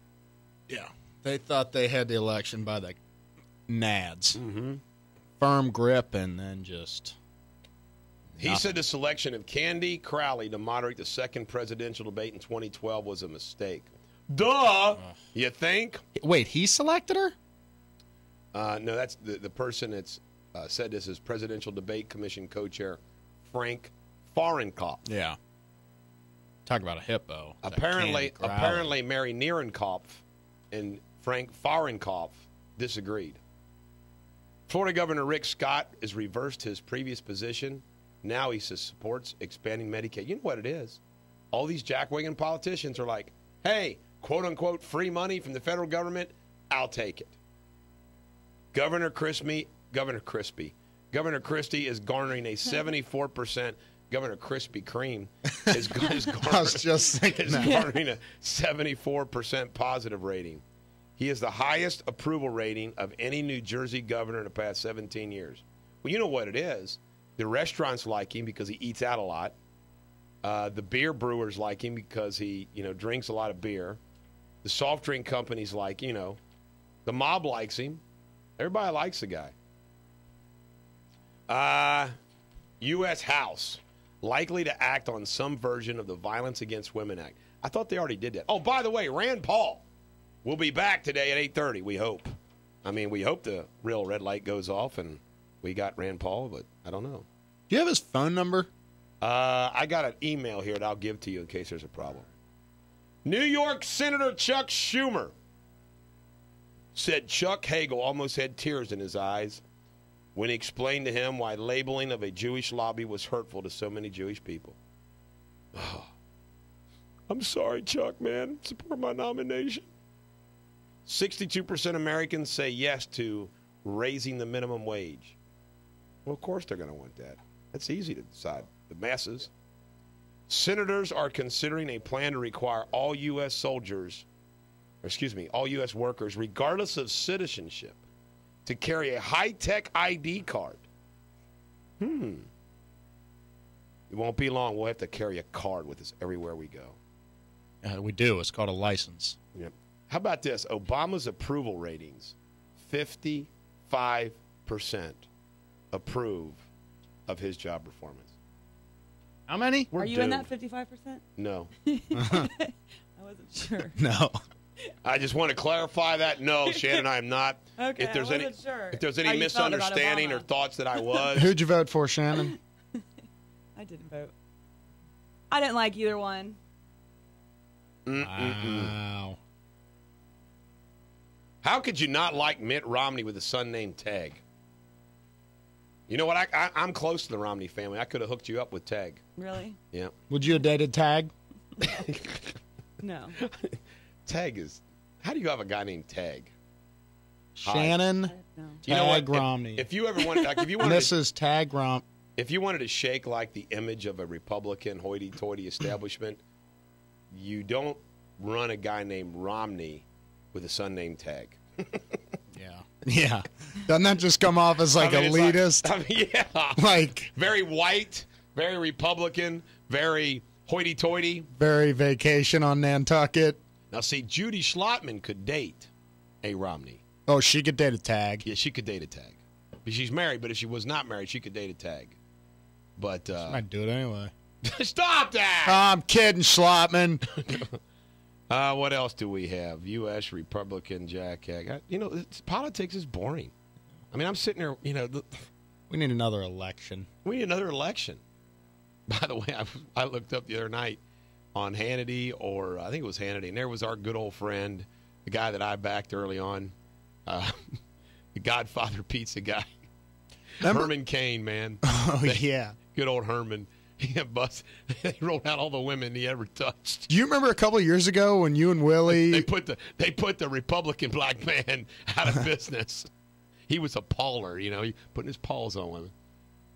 Yeah. They thought they had the election by the nads. Mm-hmm. Firm grip and then just... He nothing. said the selection of Candy Crowley to moderate the second presidential debate in 2012 was a mistake. Duh! You think? Wait, he selected her? No, that's the person that's said this is Presidential Debate Commission co-chair Frank Fahrenkopf. Yeah. Talk about a hippo. That Apparently, Candy Crowley. apparently, Mary Nierenkopf and Frank Fahrenkopf disagreed. Florida Governor Rick Scott has reversed his previous position. Now he says supports expanding Medicaid. You know what it is? All these jackwagon politicians are like, hey, quote-unquote free money from the federal government, I'll take it. Governor Christie is garnering a 74%. Governor Krispy Kreme is I was just thinking that. garnering a 74% positive rating. He is the highest approval rating of any New Jersey governor in the past 17 years. Well, you know what it is. The restaurants like him because he eats out a lot. The beer brewers like him because he, drinks a lot of beer. The soft drink companies like, the mob likes him. Everybody likes the guy. U.S. House likely to act on some version of the Violence Against Women Act. I thought they already did that. Oh, by the way, Rand Paul will be back today at 8:30, we hope. I mean, we hope the real red light goes off and we got Rand Paul, but I don't know. Do you have his phone number? I got an email here that I'll give to you in case there's a problem. New York Senator Chuck Schumer said Chuck Hagel almost had tears in his eyes when he explained to him why labeling of a Jewish lobby was hurtful to so many Jewish people. Oh, I'm sorry, Chuck, man. Support my nomination. 62% Americans say yes to raising the minimum wage. Well, of course they're going to want that. That's easy to decide. The masses. Senators are considering a plan to require all U.S. all U.S. workers, regardless of citizenship, to carry a high-tech ID card. It won't be long. We'll have to carry a card with us everywhere we go. We do. It's called a license. Yep. How about this? Obama's approval ratings, 55% approve of his job performance. How many? Are you in that 55%? No. I wasn't sure. No. I just want to clarify that. No, Shannon, I am not. Okay, If there's I any, wasn't sure if there's how any you felt about misunderstanding or Obama. thoughts that I was, Who'd you vote for, Shannon? I didn't vote. I didn't like either one. Wow. how could you not like Mitt Romney with a son named Tag? You know what? I'm close to the Romney family. I could have hooked you up with Tag. Really? Yeah. Would you have dated Tag? No. Tag is. How do you have a guy named Tag? Shannon No. You know what? Tag Romney. If you ever wanted, like, if you wanted, Mrs. Tag Rom. if you wanted to shake like the image of a Republican hoity-toity establishment, you don't run a guy named Romney with a son named Tag. Yeah. Doesn't that just come off as like elitist? Yeah. Like very white, very Republican, very hoity-toity. Very vacation on Nantucket. Now, see, Judy Schlottman could date a Romney. Oh, she could date a tag. Yeah, she could date a tag. She's married, but if she was not married, she could date a tag. But She might do it anyway. Stop that! I'm kidding, Schlottman. What else do we have? U.S. Republican Jack Hag. Politics is boring. I mean, I'm sitting there, We need another election. we need another election. By the way, I looked up the other night on Hannity, or I think it was Hannity, and there was our good old friend, the guy that I backed early on, the Godfather pizza guy. Remember? Herman Cain, man. Oh, yeah. Good old Herman. He rolled out all the women he ever touched. Do you remember a couple of years ago when you and Willie... They put the Republican black man out of business. He was a pauler, he putting his paws on women.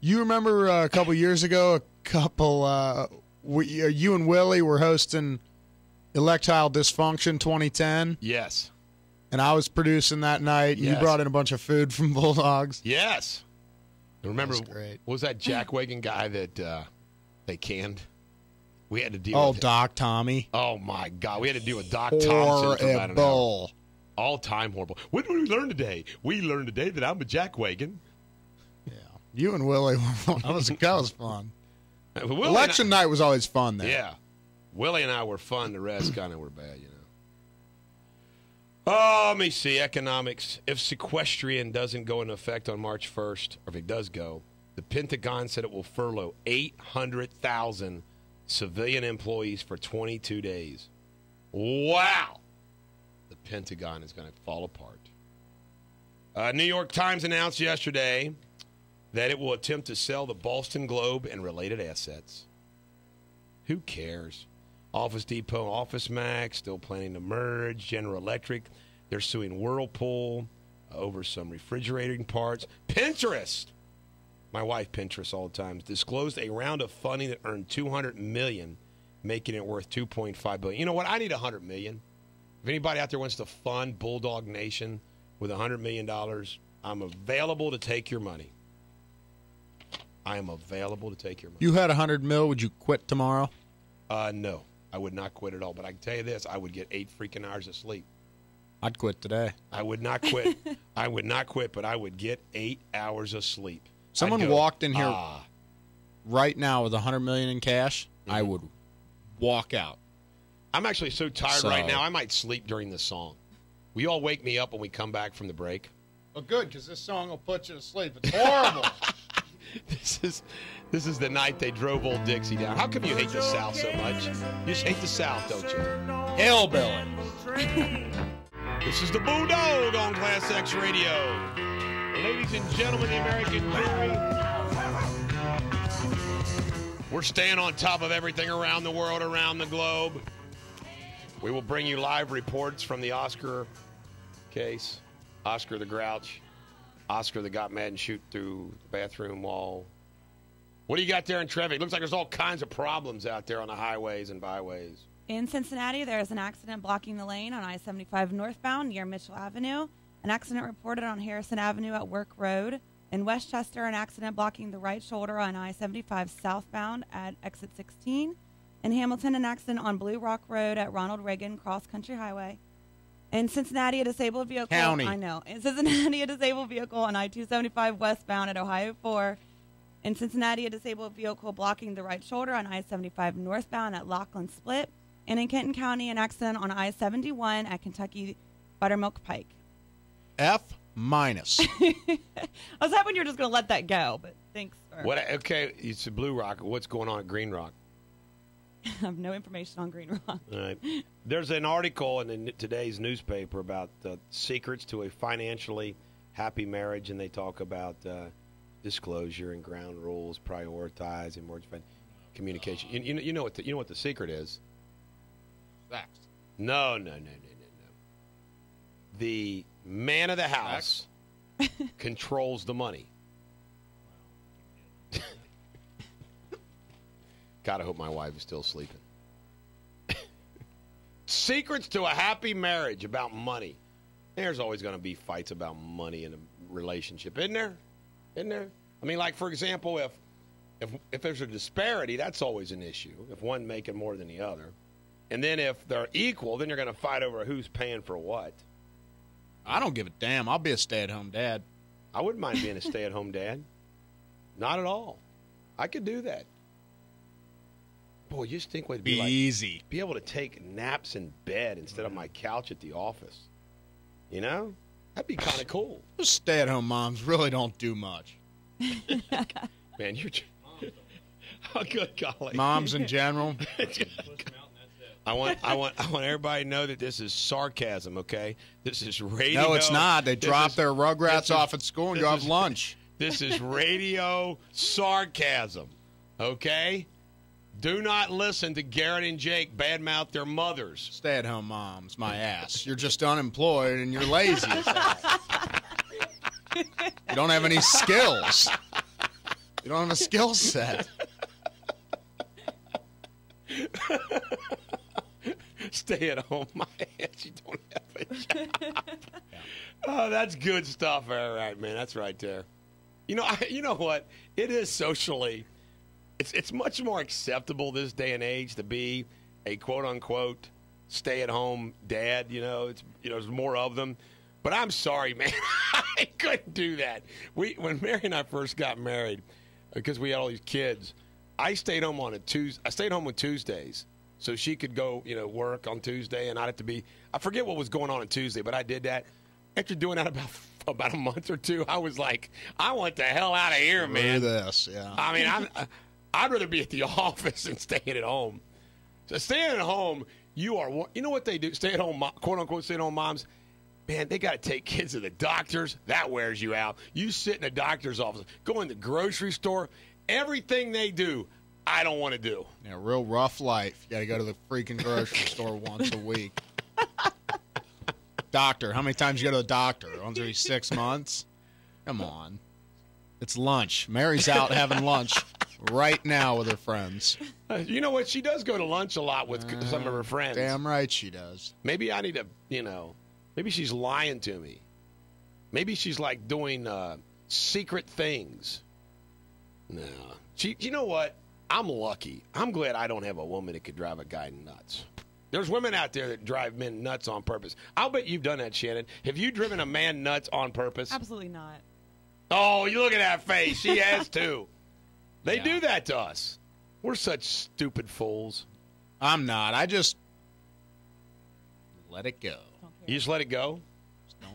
You remember a couple of years ago, you and Willie were hosting Electile Dysfunction 2010? Yes. And I was producing that night. Yes. You brought in a bunch of food from Bulldogs. Yes. And remember, That's great. what was that Jack Wagon guy that they canned? We had to deal with Doc Tommy. Oh, my God. We had to deal with Doc Thompson for about an hour. Horrible. All-time horrible. What did we learn today? We learned today that I'm a Jack Wagon. Yeah. You and Willie were fun. That was fun. Willie Election night was always fun there. Yeah. Willie and I were fun. The rest kind of were bad, Oh, let me see. Economics. If sequestrian doesn't go into effect on March 1st, or if it does go, the Pentagon said it will furlough 800,000 civilian employees for 22 days. Wow. The Pentagon is going to fall apart. New York Times announced yesterday that it will attempt to sell the Boston Globe and related assets. Who cares? Office Depot and Office Max still planning to merge. General Electric, they're suing Whirlpool over some refrigerating parts. Pinterest, my wife Pinterest all the time, disclosed a round of funding that earned $200 million, making it worth $2.5 billion. You know what? I need $100 million. If anybody out there wants to fund Bulldog Nation with $100 million, I'm available to take your money. I am available to take your money. You had $100 million. Would you quit tomorrow? No. I would not quit at all, but I can tell you this, I would get 8 freaking hours of sleep. I'd quit today. I would not quit. I would not quit, but I would get 8 hours of sleep. Someone walked in here right now with $100 million in cash, I would walk out. I'm actually so tired right now, I might sleep during the song. Will you all wake me up when we come back from the break? Well, good, because this song will put you to sleep. It's horrible. This is the night they drove Old Dixie down. How come you hate the South so much? You just hate the South, don't you? Hillbilly. This is the Bulldog on ClassX Radio. Ladies and gentlemen, the American jury. We're staying on top of everything around the world, around the globe. We will bring you live reports from the Oscar case. Oscar the Grouch. Oscar that got mad and shoot through the bathroom wall. What do you got there in traffic? It looks like there's all kinds of problems out there on the highways and byways. In Cincinnati, there is an accident blocking the lane on I-75 northbound near Mitchell Avenue. An accident reported on Harrison Avenue at Work Road. In Westchester, an accident blocking the right shoulder on I-75 southbound at exit 16. In Hamilton, an accident on Blue Rock Road at Ronald Reagan Cross Country Highway. In Cincinnati, a disabled vehicle. County. I know. In Cincinnati, a disabled vehicle on I-275 westbound at Ohio 4. In Cincinnati, a disabled vehicle blocking the right shoulder on I-75 northbound at Laughlin Split. And in Kenton County, an accident on I-71 at Kentucky Buttermilk Pike. F-. I was hoping you were just going to let that go, but thanks. Okay, you said Blue Rock. What's going on at Green Rock? I have no information on Green Rock. All right. There's an article in today's newspaper about secrets to a financially happy marriage, and they talk about disclosure and ground rules, prioritize, and mortgage communication. You know what the secret is? Sex. No. The man of the house controls the money. God, I hope my wife is still sleeping. Secrets to a happy marriage about money. There's always going to be fights about money in a relationship, isn't there? Isn't there? I mean, like, for example, if there's a disparity, that's always an issue, if one making more than the other. And then if they're equal, then you're going to fight over who's paying for what. I don't give a damn. I'll be a stay-at-home dad. I wouldn't mind being a stay-at-home dad. Not at all. I could do that. Boy, you just think we'd be like, easy. Be able to take naps in bed instead of my couch at the office. You know? That'd be kind of cool. Those stay-at-home moms really don't do much. Man, you're... Oh, good golly. Moms in general. I want everybody to know that this is sarcasm, okay? This is radio. No, it's not. They drop their Rugrats off at school and go have lunch. This is radio sarcasm, okay? Do not listen to Garrett and Jake badmouth their mothers. Stay-at-home moms, my ass. You're just unemployed and you're lazy as hell. You don't have any skills. You don't have a skill set. Stay at home, my ass. You don't have a job. Yeah. Oh, that's good stuff. All right, man. That's right there. You know what? It is socially. It's much more acceptable this day and age to be a quote unquote stay at home dad. There's more of them. But I'm sorry, man. I couldn't do that. When Mary and I first got married, because we had all these kids, I stayed home on a Tuesday. I stayed home on Tuesdays, so she could go, work on Tuesday, and I'd have to be. I forget what was going on Tuesday, but I did that. After doing that about a month or two, I was like, I want the hell out of here, man. This, yeah. I mean, I'd rather be at the office than staying at home. So staying at home, you know what they do? Stay at home, quote unquote, stay at home moms. Man, they got to take kids to the doctors. That wears you out. You sit in the doctor's office, go in the grocery store. Everything they do, I don't want to do. Yeah, real rough life. You got to go to the freaking grocery store once a week. Doctor, how many times you go to the doctor? Once every 6 months? Come on. It's lunch. Mary's out having lunch right now with her friends. You know what? She does go to lunch a lot with some of her friends. Damn right she does. Maybe I need to, maybe she's lying to me. Maybe she's like doing secret things. No. You know what? I'm lucky. I'm glad I don't have a woman that could drive a guy nuts. There's women out there that drive men nuts on purpose. I'll bet you've done that, Shannon. Have you driven a man nuts on purpose? Absolutely not. Oh, you look at that face. She has too. They do that to us. We're such stupid fools. I'm not. I just let it go. You just let it go?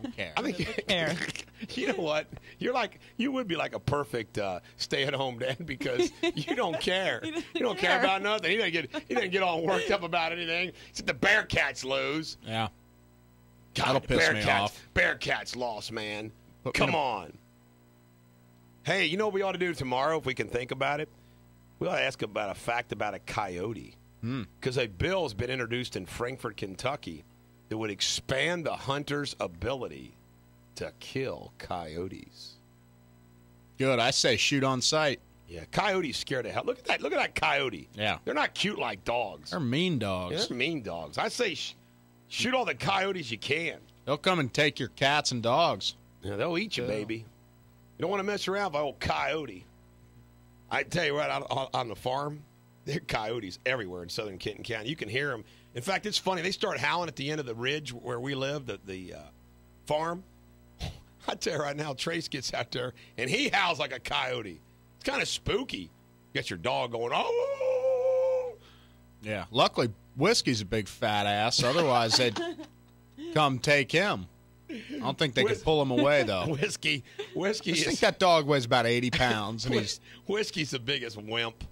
Don't care. I think you know what? You would be like a perfect stay-at-home dad because you don't care. You don't care about nothing. He didn't get all worked up about anything. Except the Bearcats lose. Yeah. God, that'll piss me off. Bearcats lost, man. Come on. Hey, you know what we ought to do tomorrow if we can think about it? We ought to ask about a fact about a coyote. Because a bill has been introduced in Frankfort, Kentucky, that would expand the hunter's ability to kill coyotes. Good. I say shoot on sight. Yeah, coyotes scare the hell. Look at that. Look at that coyote. Yeah. They're not cute like dogs. They're mean dogs. Yeah, they're mean dogs. I say shoot all the coyotes you can. They'll come and take your cats and dogs. Yeah, they'll eat you, baby. You don't want to mess around with an old coyote. I tell you what, on the farm, there are coyotes everywhere in southern Kenton County. You can hear them. In fact, it's funny. They start howling at the end of the ridge where we live, the farm. I tell you right now, Trace gets out there, and he howls like a coyote. It's kind of spooky. Get your dog going, oh! Yeah. Luckily, Whiskey's a big fat ass. Otherwise, they'd come take him. I don't think they could pull him away, though. Whiskey I think that dog weighs about 80 pounds. And Whiskey's the biggest wimp.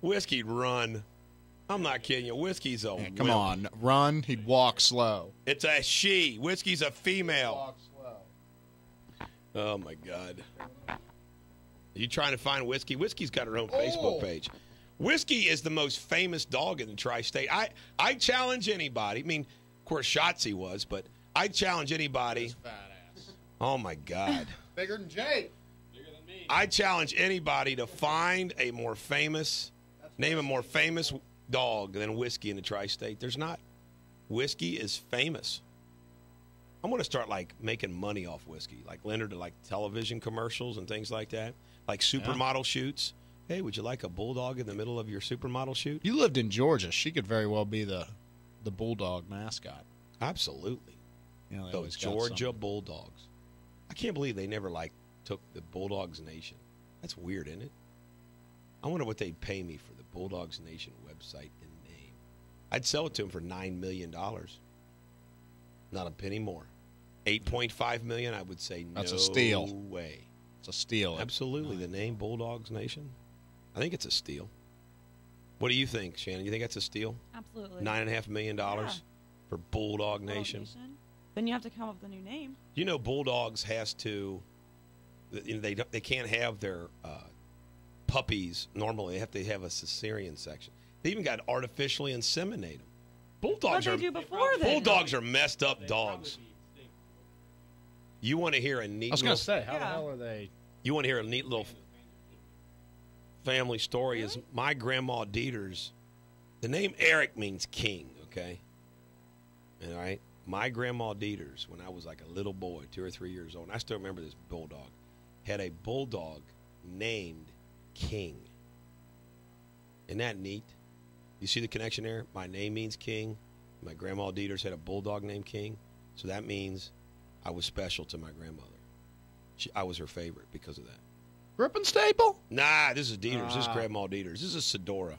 Whiskey'd run. I'm not kidding you. Whiskey's a wimp. Come on. Run. He'd walk slow. It's a she. Whiskey's a female. Walk slow. Oh, my God. Are you trying to find Whiskey? Whiskey's got her own Facebook page. Whiskey is the most famous dog in the tri-state. I challenge anybody. I mean, of course, Shotzi was, but I challenge anybody. Fat ass. Oh, my God. Bigger than Jake. Bigger than me. I challenge anybody to find a more famous dog than Whiskey in the tri-state. There's not. Whiskey is famous. I'm going to start like making money off whiskey, like lend her to like television commercials and things like that, like supermodel shoots. Hey, would you like a Bulldog in the middle of your supermodel shoot? You lived in Georgia. She could very well be the Bulldog mascot. Absolutely. You know, they The always got Georgia something. Bulldogs. I can't believe they never like took the Bulldogs Nation. That's weird, isn't it? I wonder what they'd pay me for the Bulldogs Nation website and name. I'd sell it to them for $9 million. Not a penny more. $8.5 million, I would say That's no a steal. way. It's a steal. Absolutely. The name Bulldogs Nation? I think it's a steal. What do you think, Shannon? You think that's a steal? Absolutely. $9.5 million for Bulldog Nation? Then you have to come up with a new name. You know, Bulldogs has to. They can't have their puppies normally. They have to have a cesarean section. They even got to artificially inseminate them. Bulldogs What are did they do before then? Bulldogs are messed up dogs. You want to hear a neat? I was going to little- say, how the hell are they? You want to hear a neat little family story? Is my grandma Deters. The name Eric means king. Okay. All right. My grandma Deters, when I was like a little boy, 2 or 3 years old, and I still remember this bulldog, had a bulldog named King. Isn't that neat? You see the connection there? My name means king. My grandma Deters had a bulldog named King. So that means I was special to my grandmother. I was her favorite because of that. Grip and Staple? Nah, this is Deters. This is Grandma Deters. This is Sedora.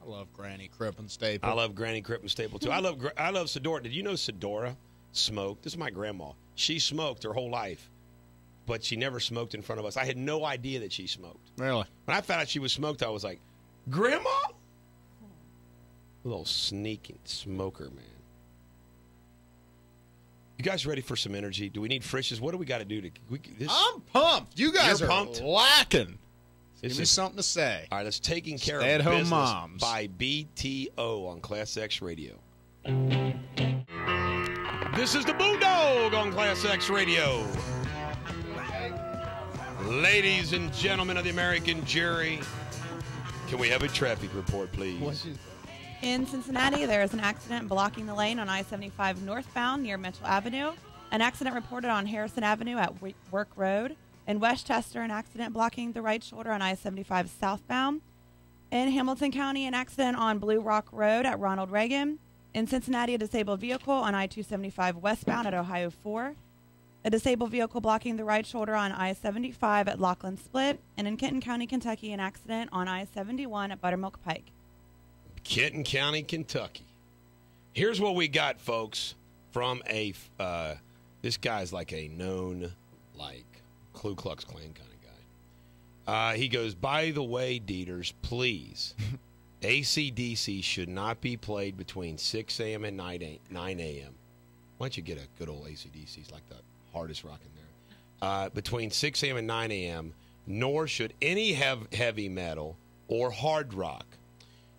I love Granny Crip and Staple. I love Granny Crip and Staple, too. I love Sedora. Did you know Sedora smoked? This is my grandma. She smoked her whole life, but she never smoked in front of us. I had no idea that she smoked. Really? When I found out she was smoked, I was like, Grandma? A little sneaking smoker, man. You guys ready for some energy? Do we need frishes? What do we got to do to... I'm pumped. You guys You're are pumped? lacking. This Give me is- something to say. All right, let's Taking Care of Stay-at-home Business moms. by BTO on ClassX Radio. This is the Bulldog on ClassX Radio. Ladies and gentlemen of the American jury, can we have a traffic report, please? In Cincinnati, there is an accident blocking the lane on I-75 northbound near Mitchell Avenue. An accident reported on Harrison Avenue at Work Road. In Westchester, an accident blocking the right shoulder on I-75 southbound. In Hamilton County, an accident on Blue Rock Road at Ronald Reagan. In Cincinnati, a disabled vehicle on I-275 westbound at Ohio 4. A disabled vehicle blocking the right shoulder on I-75 at Laughlin Split. And in Kenton County, Kentucky, an accident on I-71 at Buttermilk Pike. Kenton County, Kentucky. Here's what we got, folks, from a this guy's like a known, like, Ku Klux Klan kind of guy. He goes, by the way, Deters, please, AC/DC should not be played between 6 a.m. and 9 a.m. Why don't you get a good old AC/DC? It's like the hardest rock in there. Between 6 a.m. and 9 a.m., nor should any have heavy metal or hard rock.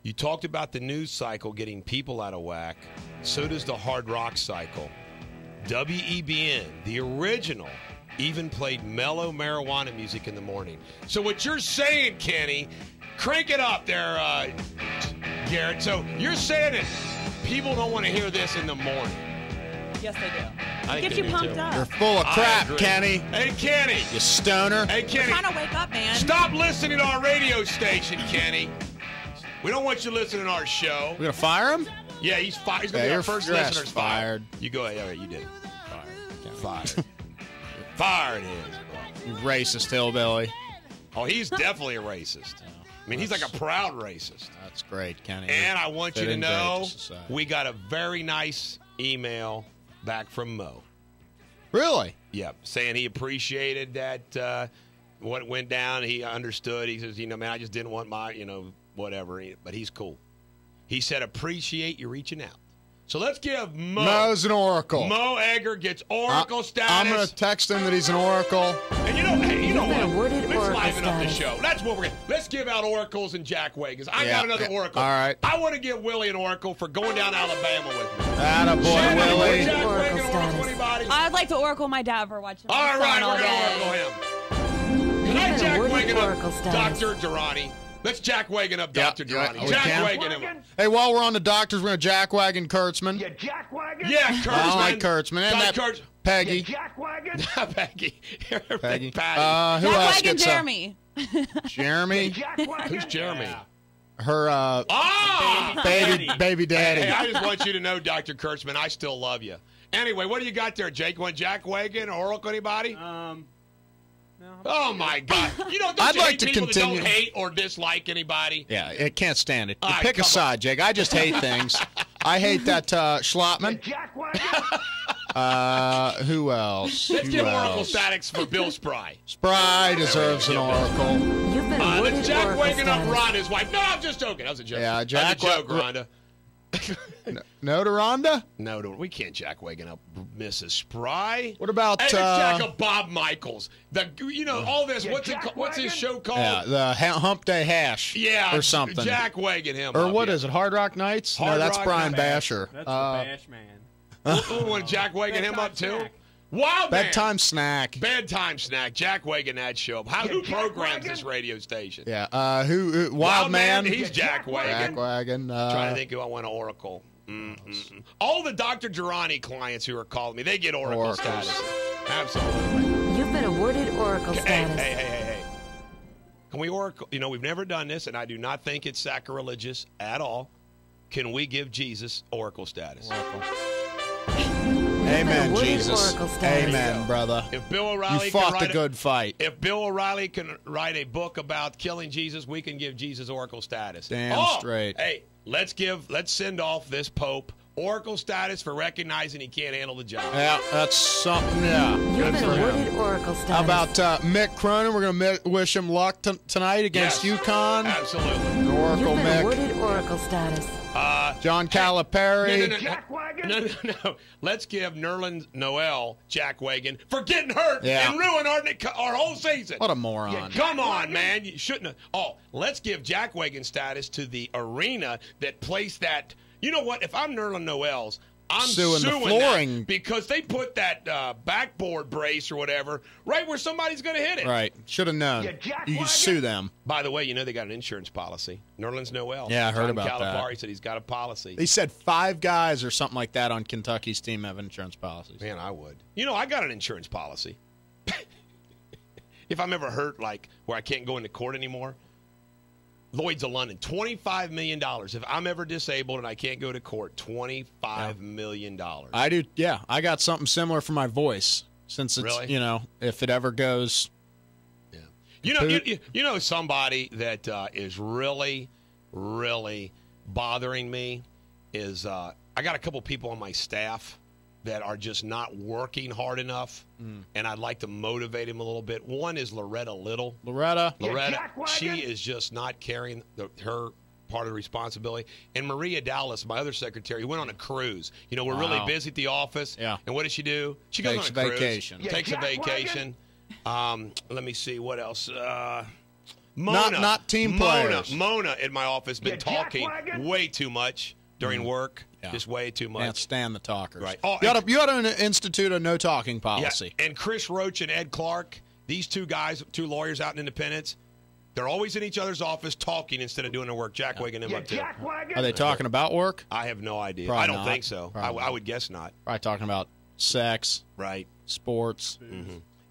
You talked about the news cycle getting people out of whack. So does the hard rock cycle. WEBN, the original, even played mellow marijuana music in the morning. So what you're saying, Kenny, crank it up there, Garrett. So you're saying that people don't want to hear this in the morning. Yes, they do. I think Get they you do, pumped too. up. You're full of I crap, agree. Kenny. Hey, Kenny. You stoner. Hey, Kenny. Trying to wake up, man. Stop listening to our radio station, Kenny. We don't want you listening to our show. We gonna fire him? Yeah, he's fired. He's going to Yeah, be our you're first fired. listener's fired. You go ahead. All right, you did. Fired. Fired him. You racist hillbilly. Oh, he's definitely a racist. I mean, he's like a proud racist. That's great, Kenny. And I want you Fit to in great know society. we got a very nice email back from Mo. Really? Yep, saying he appreciated that what went down. He understood. He says, man, I just didn't want my, whatever. But he's cool. He said, appreciate you reaching out. So let's give Mo's an oracle. Mo Egger gets oracle status. I'm going to text him that he's an oracle. And you know been what? awarded Let's oracle liven up the status. show. That's what we're going to. Let's give out oracles and Jack Wagons. I got another oracle. All right. I want to give Willie an oracle for going down Alabama with me. Attaboy, Shannon, Willie. Jack Oracle Wagon, oracle status. anybody? I'd like to oracle my dad for watching. All right, all we're going to day. oracle him. Good night, been Jack awarded Wagon, oracle status. Dr. Durrani. Let's jackwagon up Dr. Durrani. we can. Jackwagon him up. Hey, while we're on the doctors, we're going to jackwagon Kurtzman. You jackwagon? Yeah, Kurtzman. I like Kurtzman. And that Kurtz. Peggy. You jackwagon? Peggy. Peggy. Patty. Who else Jackwagon gets Jeremy. Jeremy. Jackwagon? Who's Jeremy? Her baby daddy. Hey, I just want you to know, Dr. Kurtzman, I still love you. Anyway, what do you got there, Jake? Want jackwagon or Oracle, anybody? No. Oh, my God. Don't I'd you like hate to people continue. that don't hate or dislike anybody? Yeah, it can't stand it. All right, Pick a come side, Jake. I just hate things. I hate that Schlottman. Jackwagon? Who else? Let's Who give else? Oracle statics for Bill Spry. Spry deserves an Oracle. You've been awarded Let's Oracle jackwagon up status. Rhonda's wife. No, I'm just joking. That was a joke. Yeah, That was a joke, Rhonda. No to Rhonda? No, we can't jackwagon up Mrs. Spry. What about Hey, let's jack up Bob Michaels. All this. What's his show called? yeah, the Hump Day Hash? Yeah, or something. Jackwagon him. Or up, what yeah. is it? Hard Rock Nights? Hard no, that's Rock Brian Nights. Basher. That's the Bash Man. We want to jackwagon him up too. Snack. Wild Man. Bedtime snack. Bedtime snack. Jackwagon that show up. Who programs this radio station? Yeah. Who? Wild Man. He's jackwagon. Jackwagon. Trying to think who I want to Oracle. All the Dr. Durrani clients who are calling me, they get Oracle status. Absolutely. You've been awarded Oracle status. Hey. Can we Oracle? We've never done this, and I do not think it's sacrilegious at all. Can we give Jesus Oracle status? Amen, awarded Jesus. Oracle status. Amen, brother. If Bill O'Reilly You fought can the write good fight. If Bill O'Reilly can write a book about killing Jesus, we can give Jesus Oracle status. Damn straight. Hey, let's send off this Pope Oracle status for recognizing he can't handle the job. Yeah, that's something. Yeah. You've Good been for him. awarded Oracle status. How about Mick Cronin? We're going to wish him luck tonight against Yes. UConn. Absolutely. Oracle You've been Mick. awarded Oracle status. John Calipari. No. Let's give Nerlens Noel jackwagon for getting hurt Yeah. and ruin our whole season. What a moron. Come on, man. You shouldn't have. Oh, let's give jackwagon status to the arena that placed that. You know what? If I'm Nerlens Noel's, I'm Suing the that flooring. because they put that backboard brace or whatever right where somebody's going to hit it. Right. Should have known. You jackwagon. You can sue them. By the way, they got an insurance policy. Nerlens Noel. Yeah, I heard John about that. Calipari said he's got a policy. They said 5 guys or something like that on Kentucky's team have insurance policies. Man, I would. I got an insurance policy. If I'm ever hurt, like where I can't go into court anymore, Lloyd's of London, $25 million. If I'm ever disabled and I can't go to court, $25 million. I do. Yeah, I got something similar for my voice since it's Really? If it ever goes. Yeah. Somebody that is really, really bothering me is I got a couple people on my staff that are just not working hard enough, and I'd like to motivate him a little bit. One is Loretta Little. Loretta, she is just not carrying her part of the responsibility. And Maria Dallas, my other secretary, who went on a cruise. We're really busy at the office. Yeah. And what does she do? She goes Takes on a cruise. vacation. Takes a vacation. Let me see what else. Not team players. Mona in my office been talking jackwagon? way too much during work. Yeah. Just way too much. Can't stand the talkers. Right. Oh, you ought to institute a no talking policy. Yeah. And Chris Roach and Ed Clark, these two guys, two lawyers out in Independence, they're always in each other's office talking instead of doing their work. Jackwagon them You up too. jackwagon? Are they talking about work? I have no idea. Probably I don't not. think so. Probably I not. would guess not. Probably talking about sex, Right. sports,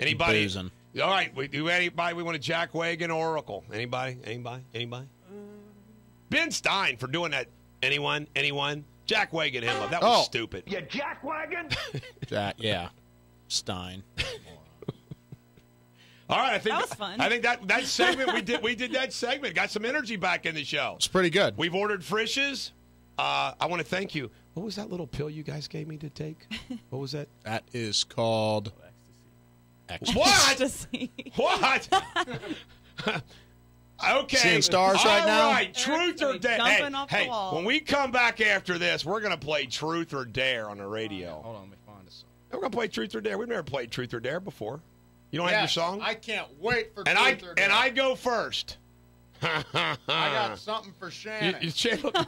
Anybody? boozing. All right. Anybody we want to jackwagon or Oracle? Anybody? Ben Stein for doing that. Anyone? Jackwagon him up. That was stupid. You jackwagon? Yeah. Stein. All right, I think That was fun. I think that segment we did that segment. Got some energy back in the show. It's pretty good. We've ordered Frisch's. I want to thank you. What was that little pill you guys gave me to take? What was that? That is called ecstasy. What? Just see. What? Okay. Seeing stars right now? All right, Truth or Eric's Dare. gonna be jumping off the Hey, wall. when we come back after this, we're going to play Truth or Dare on the radio. Hold on, let me find a song. We're going to play Truth or Dare. We've never played Truth or Dare before. You don't have your song? I can't wait for And I go first. I got something for Shannon.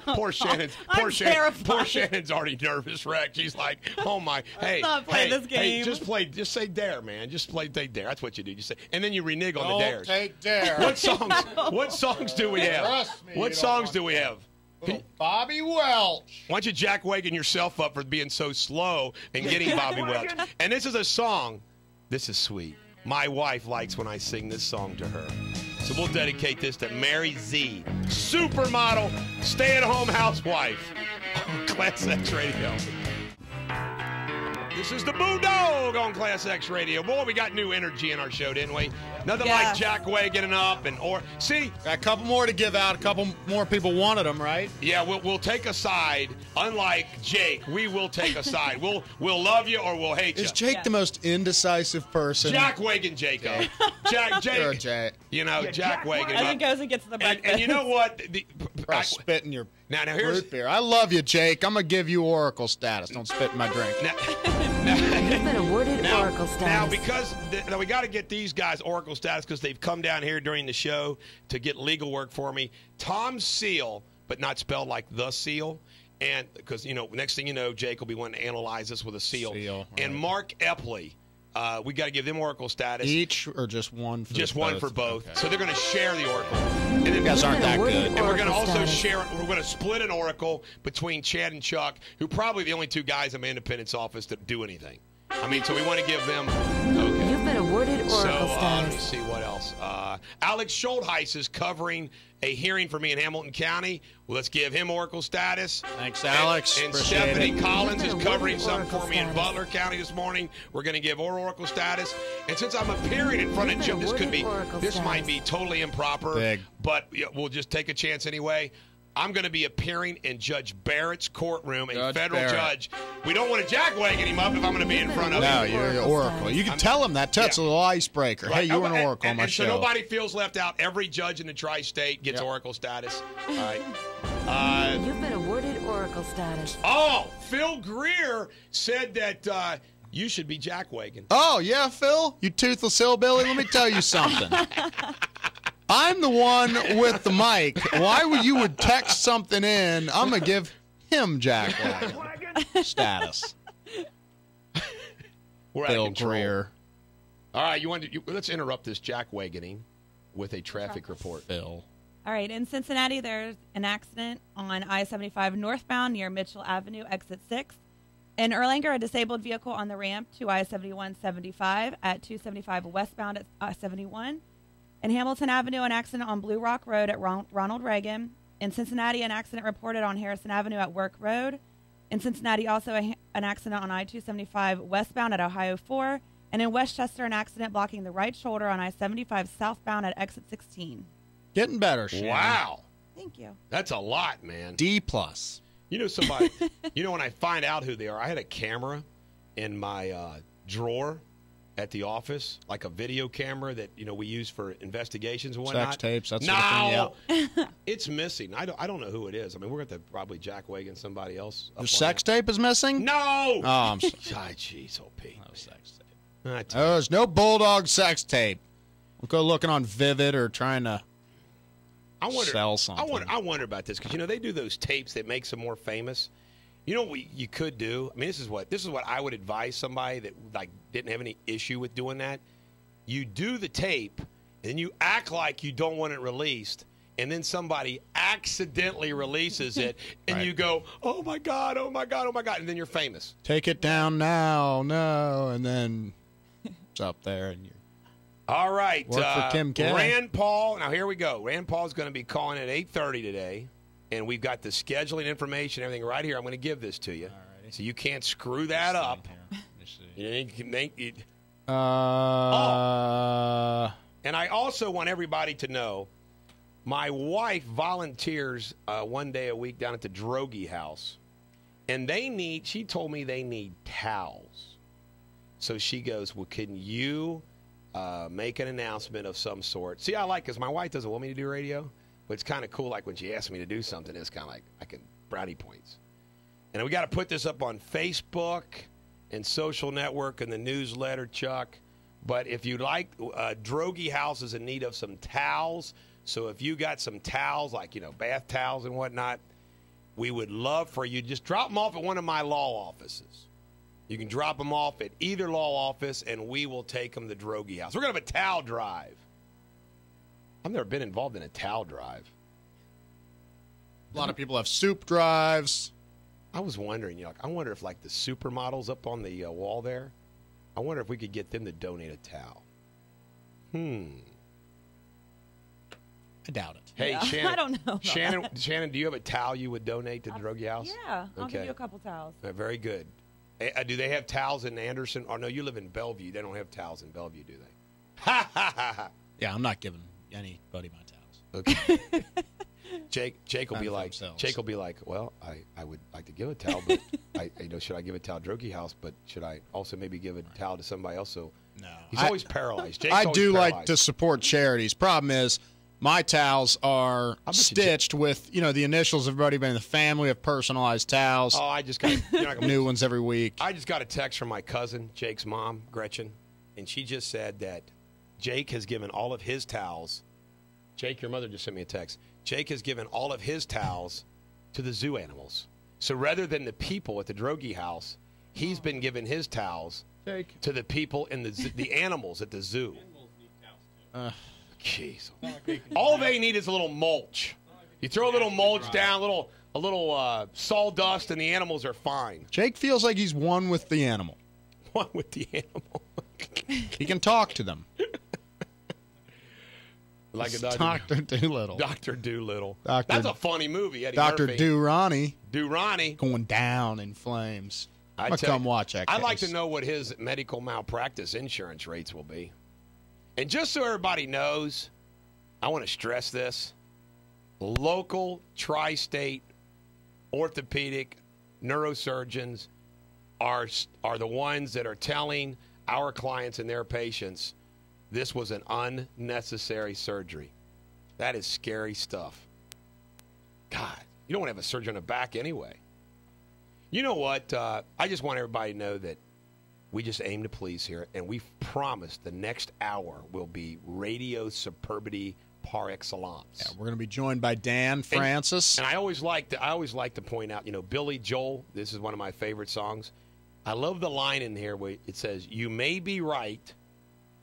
Poor Shannon. I'm terrified. Poor Shannon's already nervous wreck. She's like, "Oh my, hey, not play this game. Hey, just say dare, man. Just say dare. That's what you do. Just say, and then you renege on Don't the dares. take dare. What songs do we have? Trust me, What you songs don't do we have? Little Bobby Welch. Why don't you jack wagon yourself up for being so slow and getting Bobby Welch? And this is a song. This is sweet. My wife likes when I sing this song to her. So we'll dedicate this to Mary Z, supermodel, stay-at-home housewife on ClassX Radio. This is the Bulldog on ClassX Radio. Boy, we got new energy in our show, didn't we? Nothing like Jack wagging up see. Got a couple more to give out. A couple more people wanted them, right? Yeah, we'll take a side. Unlike Jake, we will take a side. We'll love you or we'll hate you. Is Jake the most indecisive person? Jack wagging Jacob. Jake. You're a Jake. You know, Jack wagging As up. he goes and gets the breakfast. And you know what? I spit in your now here's root beer. I love you, Jake. I'm going to give you Oracle status. Don't spit in my drink. You've been awarded Oracle status. Now, because we got to get these guys Oracle status because they've come down here during the show to get legal work for me. Tom Seal, but not spelled like the seal. And because, next thing you know, Jake will be wanting to analyze this with a seal. Right. And Mark Epley. We got to give them Oracle status. Each or just one for Just both? one for both. Okay. So they're going to share the Oracle. And then You guys aren't that good. And we're going to Oracle also status. share. We're going to split an Oracle between Chad and Chuck, who probably the only two guys in my independence office that do anything. I mean, so we want to give them. Okay. You've been awarded Oracle Let me status. see what else. Alex Schultheis is covering a hearing for me in Hamilton County. Well, let's give him Oracle status. Thanks, Alex. And Appreciate Stephanie it. Collins is You've been covering awarded something for Oracle me in status. Butler County this morning. We're going to give Oracle status. And since I'm appearing in front of You've Jim, been awarded Oracle this might status. be totally improper. Big. But we'll just take a chance anyway. I'm going to be appearing in Judge Barrett's courtroom, a Judge federal Barrett. judge. We don't want to jackwagon him up if I'm going to be in front of No, him. you're Oracle Oracle. status. You can tell him that. That's a little icebreaker. Hey, you were an Oracle on my and show. so nobody feels left out. Every judge in the tri-state gets Yep. Oracle status. All right. You've been awarded Oracle status. Phil Greer said that you should be jackwagon. Oh, yeah, Phil? You toothless hillbilly? Let me tell you something. I'm the one with the mic. Why would you would text something in? I'm going to give him Jack status. We're out of Phil control. Greer. All right, let's interrupt this jackwagoning with a traffic report. Phil. All right, in Cincinnati, there's an accident on I-75 northbound near Mitchell Avenue, exit 6. In Erlanger, a disabled vehicle on the ramp to I-71-75 at 275 westbound at I-71. In Hamilton Avenue, an accident on Blue Rock Road at Ronald Reagan. In Cincinnati, an accident reported on Harrison Avenue at Work Road. In Cincinnati, also an accident on I-275 westbound at Ohio 4. And in Westchester, an accident blocking the right shoulder on I-75 southbound at exit 16. Getting better, Shannon. Wow. Thank you. That's a lot, man. D+. You know somebody, when I find out who they are, I had a camera in my drawer at the office, like a video camera that, we use for investigations and whatnot. Sex tapes, that sort of thing, No, it's missing. I don't know who it is. I mean, we're going to probably jackwagon somebody else. Your sex tape is missing? No! Oh, I'm sorry. Jeez, OP. No sex tape. I tell you. There's no Bulldog sex tape. We'll go looking on Vivid or trying to sell something. I wonder about this because they do those tapes that makes them more famous. You know what you could do? I mean, this is what I would advise somebody that didn't have any issue with doing that. You do the tape, and then you act like you don't want it released, and then somebody accidentally releases it, and Right. you go, "Oh my God, oh my God, oh my God," and then you're famous. Take it down now, no, and then it's up there, and you're. All right, Work for Kim K. Rand Paul. Now here we go. Rand Paul's going to be calling at 8:30 today. And we've got the scheduling information, everything right here. I'm going to give this to you. Alrighty. So you can't screw that up. And I also want everybody to know, my wife volunteers 1 day a week down at the Droege house. And she told me they need towels. So she goes, well, can you make an announcement of some sort? See, I like, because my wife doesn't want me to do radio. But it's kind of cool, like when she asks me to do something, it's kind of like I can brownie points. And we got to put this up on Facebook and social network and the newsletter, Chuck. But if you like, Drogy House is in need of some towels. So if you got some towels, like, bath towels and whatnot, we would love for you. Just drop them off at one of my law offices. You can drop them off at either law office, and we will take them to Drogy House. We're going to have a towel drive. I've never been involved in a towel drive. A lot of people have soup drives. I was wondering, I wonder if, the supermodels up on the wall there, I wonder if we could get them to donate a towel. I doubt it. Hey, Yeah, Shannon. I don't know. Shannon, do you have a towel you would donate to the Drogy House? Yeah, I'll give Okay. you a couple towels. Very good. Do they have towels in Anderson? Oh, no, you live in Bellevue. They don't have towels in Bellevue, do they? Ha, ha, ha, ha. Yeah, I'm not giving anybody my towels. Okay. Jake will None be for like, themselves. well, I would like to give a towel, but should I give a towel to Drogy House? But should I also maybe give a towel to somebody else? So No. he's always paralyzed. Jake's I always do like paralyzed. to support charities. Problem is, my towels are bet you stitched with, the initials of everybody in the family. Have personalized towels. Oh, I just got you're not gonna New ones every week. I just got a text from my cousin, Jake's mom, Gretchen, and she just said that Jake has given all of his towels. Jake, your mother just sent me a text. Jake has given all of his towels to the zoo animals. So rather than the people at the Drogy House, he's been giving his towels to the people in the animals at the zoo. Jeez. All they need is a little mulch. You throw a little mulch down, a little sawdust, and the animals are fine. Jake feels like he's one with the animal. One with the animal. He can talk to them. Like a Dr. Doolittle. Dr. Doolittle. Dr. That's a funny movie. Eddie Dr. Murphy. Durrani going down in flames. I'm going to come watch that I'd case. like to know what his medical malpractice insurance rates will be. And just so everybody knows, I want to stress this. Local tri-state orthopedic neurosurgeons are the ones that are telling our clients and their patients this was an unnecessary surgery. That is scary stuff. God, you don't want to have a surgery on the back anyway. You know what? I just want everybody to know that we just aim to please here, and we've promised the next hour will be radio superbity par excellence. Yeah, we're going to be joined by Dan Francis. And I always like to point out, Billy Joel, this is one of my favorite songs. I love the line in here where it says, "You may be right,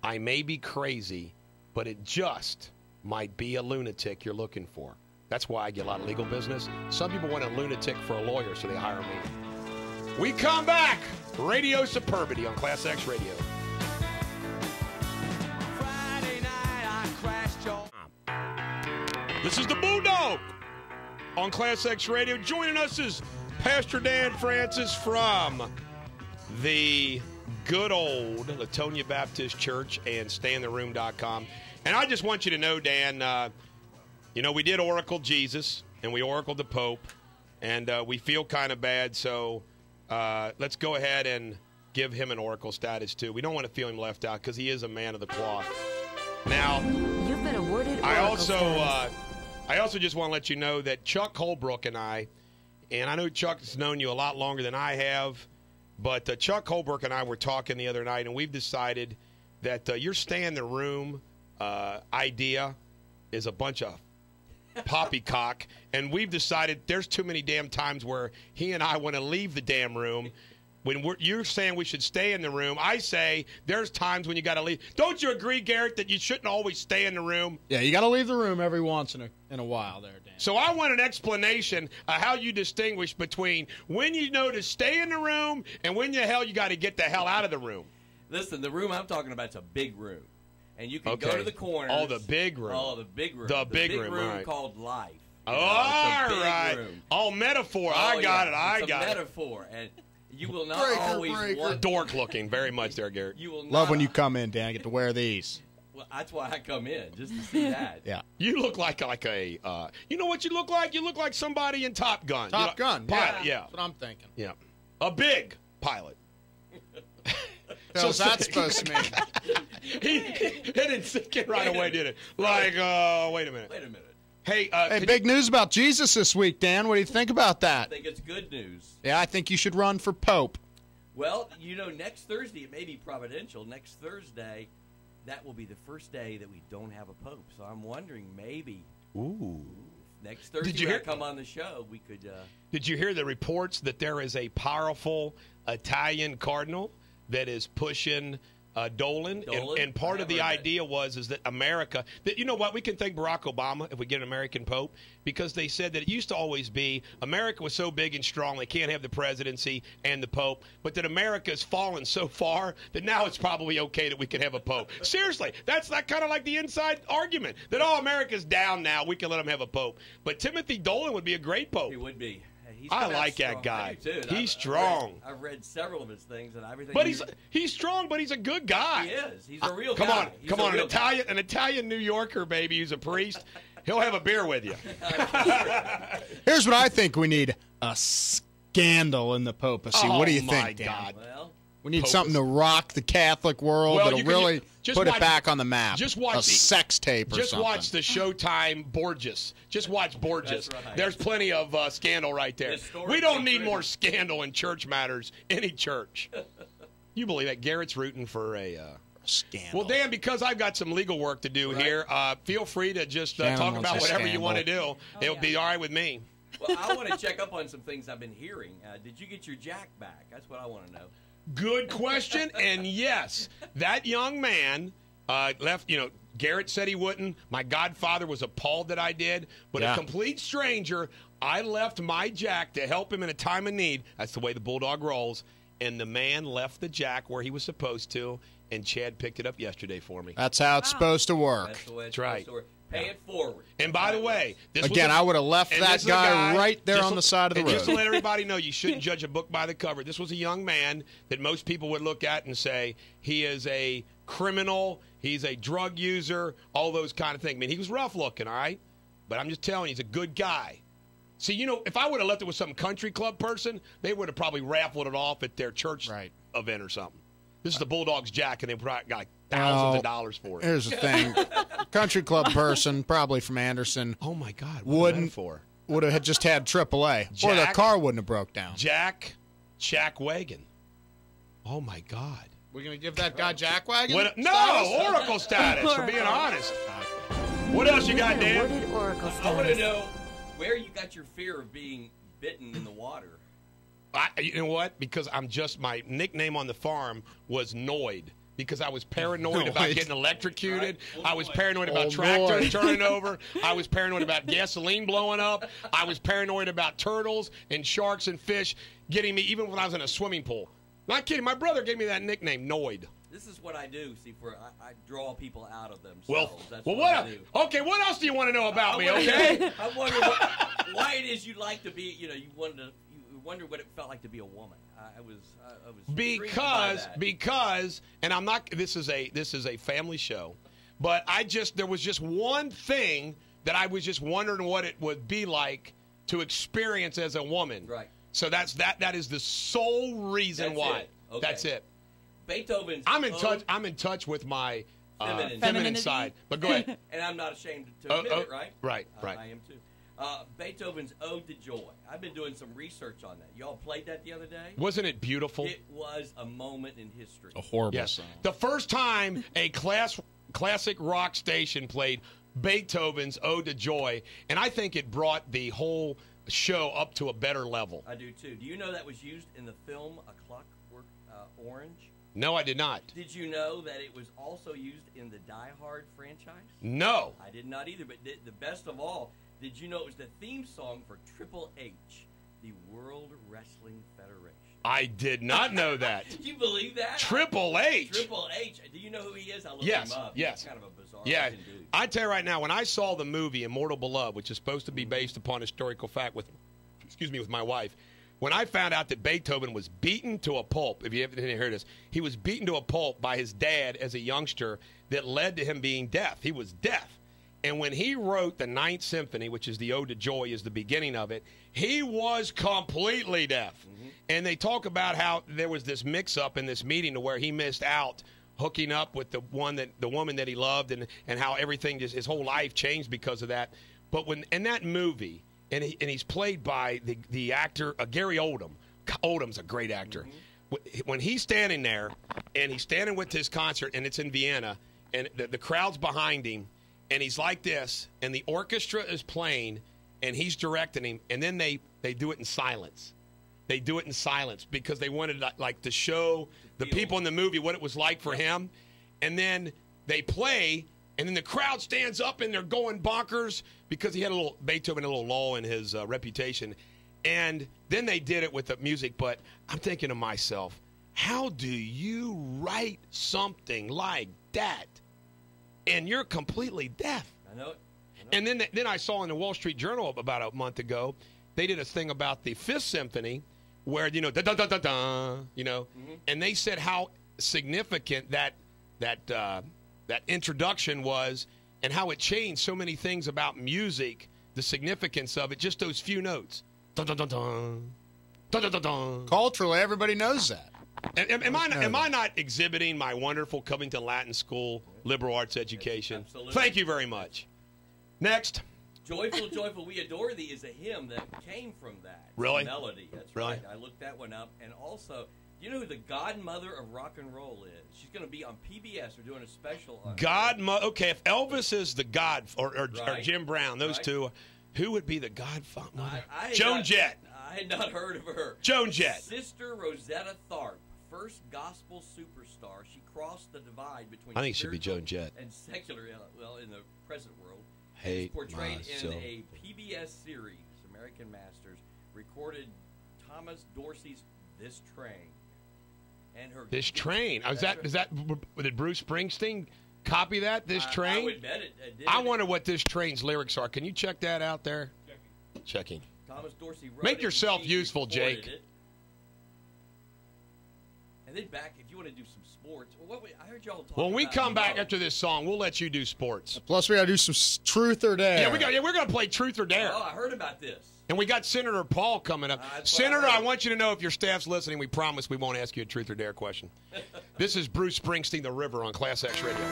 I may be crazy, but it just might be a lunatic you're looking for." That's why I get a lot of legal business. Some people want a lunatic for a lawyer, so they hire me. We come back. Radio Superbity on ClassX Radio. Friday night I crashed your... This is the Bulldog on ClassX Radio. Joining us is Pastor Dan Francis from the good old Latonia Baptist Church and StayInTheRoom.com. And I just want you to know, Dan, we did Oracle Jesus, and we oracled the Pope, and we feel kind of bad, so let's go ahead and give him an Oracle status, too. We don't want to feel him left out because he is a man of the cloth. Now, You've been awarded I Oracle also status. just want to let you know that Chuck Holbrook and I know Chuck has known you a lot longer than I have, but Chuck Holbrook and I were talking the other night, and we've decided that your stay in the room idea is a bunch of poppycock, and we've decided there's too many damn times where he and I want to leave the damn room. When you're saying we should stay in the room, I say there's times when you got to leave. Don't you agree, Garrett, that you shouldn't always stay in the room? Yeah, you got to leave the room every once in a while there, Dan. So I want an explanation of how you distinguish between when you know to stay in the room and when the hell you got to get the hell out of the room. Listen, the room I'm talking about is a big room. And you can Okay. go to the corners. Oh, the big room. Oh, the big room. The big room, all right. called life. All You know, it's a big right. room. Oh, metaphor. Oh, I got yeah, it. I it's got a it. metaphor. And you will not Breaker, always breaker. want... Dork looking very much there, Garrett. You will not... Love when you come in, Dan. I get to wear these. Well, that's why I come in, just to see that. Yeah. You look like a, you know what you look like? You look like somebody in Top Gun. Top Gun. Pilot, yeah. That's what I'm thinking. Yeah. A big pilot. What's that supposed to mean? It didn't sink in right away, did it? Like, wait a minute. Wait a minute. Hey, Hey, big news about Jesus this week, Dan. What do you think about I that? think it's good news. Yeah, I think you should run for Pope. Well, next Thursday, it may be providential. Next Thursday, that will be the first day that we don't have a pope. So I'm wondering maybe. Ooh. Next Thursday, when I come on the show, we could. Did you hear the reports that there is a powerful Italian cardinal that is pushing Dolan? And part of the idea is that America, that you know what, we can thank Barack Obama if we get an American pope, because they said that it used to always be America was so big and strong they can't have the presidency and the pope, but that America has fallen so far that now it's probably okay that we can have a pope. Seriously, that's not kind of like the inside argument that America's down now, we can let them have a pope. But Timothy Dolan would be a great pope. He would be. I like that guy. He's strong. I've read several of his things and everything. But he's strong, but he's a good guy. He is. He's a real guy. Come on, an Italian New Yorker, baby, who's a priest. He'll have a beer with you. Here's what I think we need: a scandal in the papacy. What do you think, Dan? God. Well, we need something to rock the Catholic world that'll really put it back on the map. Just watch a sex tape or something. Just watch the Showtime Borges. Just watch Borges. That's right. There's plenty of scandal right there. We don't need more scandal in church matters. Any church. You believe that? Garrett's rooting for a scandal. Well, Dan, because I've got some legal work to do here, feel free to just talk about whatever you want to do. It'll be all right with me. Well, I want to check up on some things I've been hearing. Did you get your jack back? That's what I want to know. Good question, and yes, that young man left, Garrett said he wouldn't. My godfather was appalled that I did, but a complete stranger, I left my jack to help him in a time of need. That's the way the Bulldog rolls, and the man left the jack where he was supposed to, and Chad picked it up yesterday for me. That's how it's supposed to work. That's the way it's right. supposed to work. Pay it forward. And by the way, I would have left that guy right there on the side of the road. Just to let everybody know, you shouldn't judge a book by the cover. This was a young man that most people would look at and say, he is a criminal, he's a drug user, all those kind of things. I mean, he was rough looking, all right? But I'm just telling you, he's a good guy. See, if I would have left it with some country club person, they would have probably raffled it off at their church event or something. This is the Bulldogs jack, and they got like thousands of dollars for it. Here's the thing. Country club person, probably from Anderson. Oh, my God. Would have just had AAA. Or their car wouldn't have broke down. Jack Wagon. Oh, my God. We're going to give that guy Jack Wagon? Oracle status, for being honest. What else you got, Dan? Oracle I want to know where you got your fear of being bitten in the water. You know what? Because my nickname on the farm was Noid. Because I was paranoid about getting electrocuted. Right. I was paranoid about tractors turning over. I was paranoid about gasoline blowing up. I was paranoid about turtles and sharks and fish getting me, even when I was in a swimming pool. Not kidding. My brother gave me that nickname, Noid. This is what I do. See, I draw people out of themselves. Well, That's what I do. Okay, what else do you want to know about me? Okay. I wonder why it is you like to be. You wonder what it felt like to be a woman. I was because, and I'm not. This is a family show, but there was just one thing that I was just wondering what it would be like to experience as a woman. Right. So that is the sole reason why. Okay. That's it. Beethoven's. I'm in touch with my feminine side. But go ahead. And I'm not ashamed to admit it. Right. Right. I am too. Beethoven's Ode to Joy. I've been doing some research on that. Y'all played that the other day? Wasn't it beautiful? It was a moment in history. A horrible song. The first time a classic rock station played Beethoven's Ode to Joy, and I think it brought the whole show up to a better level. I do, too. Do you know that was used in the film A Clockwork Orange? No, I did not. Did you know that it was also used in the Die Hard franchise? No. I did not either, but the best of all, did you know it was the theme song for Triple H, the World Wrestling Federation? I did not know that. Did you believe that? Triple H. Triple H. Do you know who he is? I looked him up. Yes. He's kind of a bizarre looking dude. I tell you right now, when I saw the movie Immortal Beloved, which is supposed to be based upon historical fact with my wife, when I found out that Beethoven was beaten to a pulp, if you didn't hear this, he was beaten to a pulp by his dad as a youngster that led to him being deaf. He was deaf. And when he wrote the Ninth Symphony, which is the Ode to Joy, is the beginning of it, he was completely deaf. Mm-hmm. And they talk about how there was this mix-up in this meeting to where he missed out hooking up with the woman that he loved, and how everything, his whole life changed because of that. But when in that movie, and he's played by the actor Gary Oldman. Oldham's a great actor. Mm-hmm. when he's standing there and he's standing with his concert and it's in Vienna and the crowd's behind him and he's like this and the orchestra is playing and he's directing him and then they do it in silence. They do it in silence because they wanted like to show the people in the movie what it was like for him. And then they play and then the crowd stands up and they're going bonkers because he had a little Beethoven, a little lull in his reputation. And then they did it with the music, but I'm thinking to myself, how do you write something like that and you're completely deaf? I know it. And then I saw in the Wall Street Journal about a month ago, they did a thing about the Fifth Symphony where, you know, da-da-da-da-da, you know, and they said how significant that introduction was and how it changed so many things about music, the significance of it, just those few notes. Dun-dun-dun-dun. Dun-dun-dun-dun. Culturally, everybody knows that. Am I not exhibiting my wonderful Covington Latin School liberal arts education? Absolutely. Thank you very much. Next. Joyful, Joyful, We Adore Thee is a hymn that came from that. It's a Really? melody. That's Really? right. I looked that one up. And also, you know who the godmother of rock and roll is? She's going to be on PBS. They're doing a special on her. Okay, if Elvis is the god, or Right. Jim Brown, those Right. two, who would be the godfather? I had Joan not- Jett. I had not heard of her. Joan Jett. Sister Rosetta Tharpe, first gospel superstar. She crossed the divide between I think it should be spiritual Joan Jett. and secular, well, in the present world. Hate It's portrayed myself. in a PBS series, American Masters, recorded Thomas Dorsey's This Train. And her This train. That's Did Bruce Springsteen copy that? This I train? would bet it did. I wonder what this train's lyrics are. Can you check that out there? Checking. Thomas Dorsey wrote Make it, yourself and she useful, recorded Jake. it. And then back, if you want to do some sports, I heard y'all talk When we about, come back after this song, we'll let you do sports. Plus, we got to do some truth or dare. Yeah, we're going to play Truth or Dare. Oh, I heard about this. And we got Senator Paul coming up. That's what I Senator, heard. I want you to know if your staff's listening, we promise we won't ask you a Truth or Dare question. This is Bruce Springsteen, The River on ClassX Radio.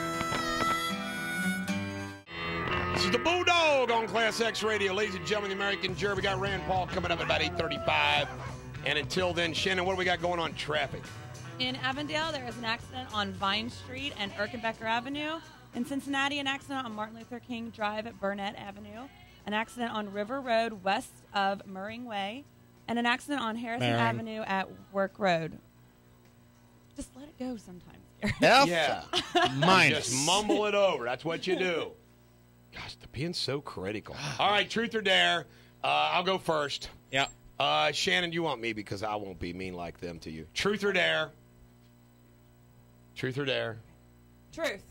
This is the Bulldog on ClassX Radio. Ladies and gentlemen, the American Juror. We got Rand Paul coming up at about 8:35. And until then, Shannon, what do we got going on traffic? In Avondale, there is an accident on Vine Street and Erkenbecker Avenue. In Cincinnati, an accident on Martin Luther King Drive at Burnett Avenue. An accident on River Road west of Murring Way. And an accident on Harrison Murring. Avenue at Work Road. Just let it go sometimes. F Yeah. minus. Just mumble it over. That's what you do. Gosh, they're being so critical. All right, Truth or Dare. I'll go first. Yeah. Shannon, you want me because I won't be mean like them to you. Truth or Dare? Truth or Dare? Truth.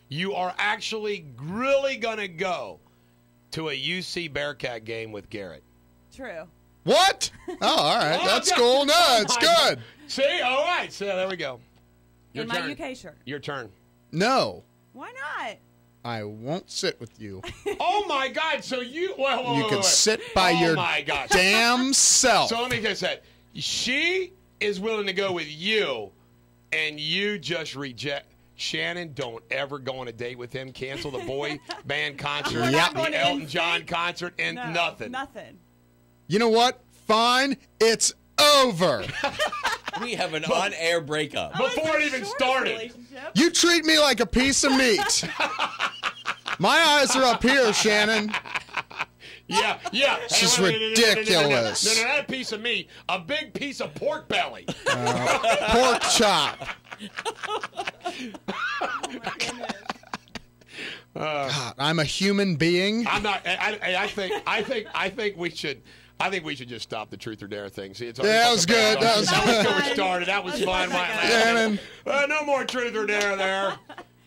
You are actually really going to go to a UC Bearcat game with Garrett. True. What? Oh, all right. Oh, That's yeah. cool. No, Oh, it's my good. See? All right. So there we go. Your In turn. my UK shirt. Your turn. No, Why not? I won't sit with you. Oh, my God. So you... Well, You can sit by oh your my gosh. damn self. So let me just say, she is willing to go with you, and you just reject. Shannon, don't ever go on a date with him. Cancel the boy band concert, We're not going the to Elton NSYNC? John concert, and No, nothing. Nothing. You know what? Fine. It's over. We have an on-air breakup. Before it even started. You treat me like a piece of meat. My eyes are up here, Shannon. Yeah. This is No, ridiculous. not a piece of meat. A big piece of pork belly. Pork chop. God, I'm a human being. I'm not. I think we should. I think we should just stop the Truth or Dare thing. See, it's That was good. That was That good. was where we started. That was fun. Shannon. No more Truth or Dare there.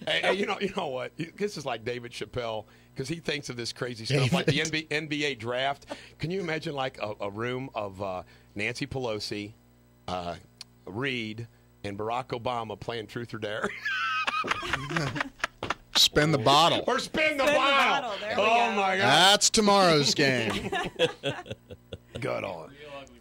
Hey, you know what? This is like David Chappelle because he thinks of this crazy stuff like the NBA draft. Can you imagine like a room of Nancy Pelosi, Reed, and Barack Obama playing Truth or Dare? Spin the bottle. Or spin the Spin the bottle. bottle. There we Oh, go. my God. That's tomorrow's game. Good on.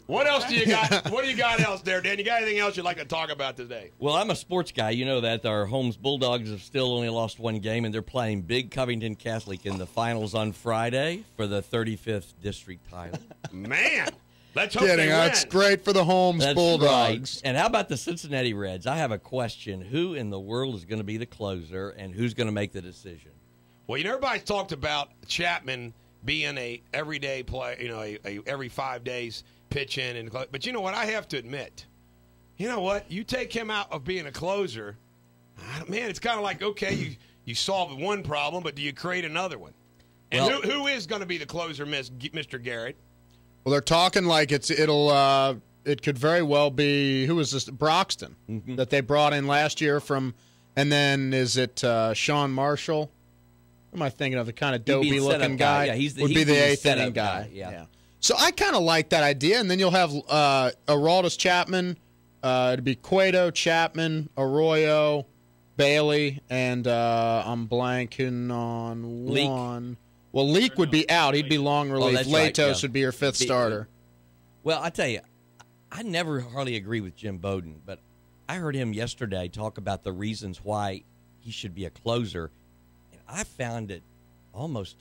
What else do you got? What do you got else there, Dan? You got anything else you'd like to talk about today? Well, I'm a sports guy. You know that. Our Holmes Bulldogs have still only lost one game, and they're playing Big Covington Catholic in the finals on Friday for the 35th district title. Man. Let's hope Kidding. they win. That's great for the Holmes That's Bulldogs. right. And how about the Cincinnati Reds? I have a question. Who in the world is going to be the closer, and who's going to make the decision? Well, everybody's talked about Chapman being a everyday play, a every 5 days pitch in. But you know what? I have to admit, you know what? You take him out of being a closer, man, it's kind of like, okay, you solve one problem, but do you create another one? And Well, who is going to be the closer, Mr. Garrett? Well, they're talking like it could very well be, who was this, Broxton, that they brought in last year from, and then is it Sean Marshall? What am I thinking of? The kind of He'd be the dopey-looking setup guy? guy. Yeah, would be the eighth setup inning guy. Yeah. So I kind of like that idea, and then you'll have Aroldis Chapman, it'd be Cueto, Chapman, Arroyo, Bailey, and I'm blanking on Leak. one. Well, Leak would be out. He'd be long relief. that's right, Latos yeah. would be your fifth starter. Well, I tell you, I never hardly agree with Jim Bowden, but I heard him yesterday talk about the reasons why he should be a closer, and I found it almost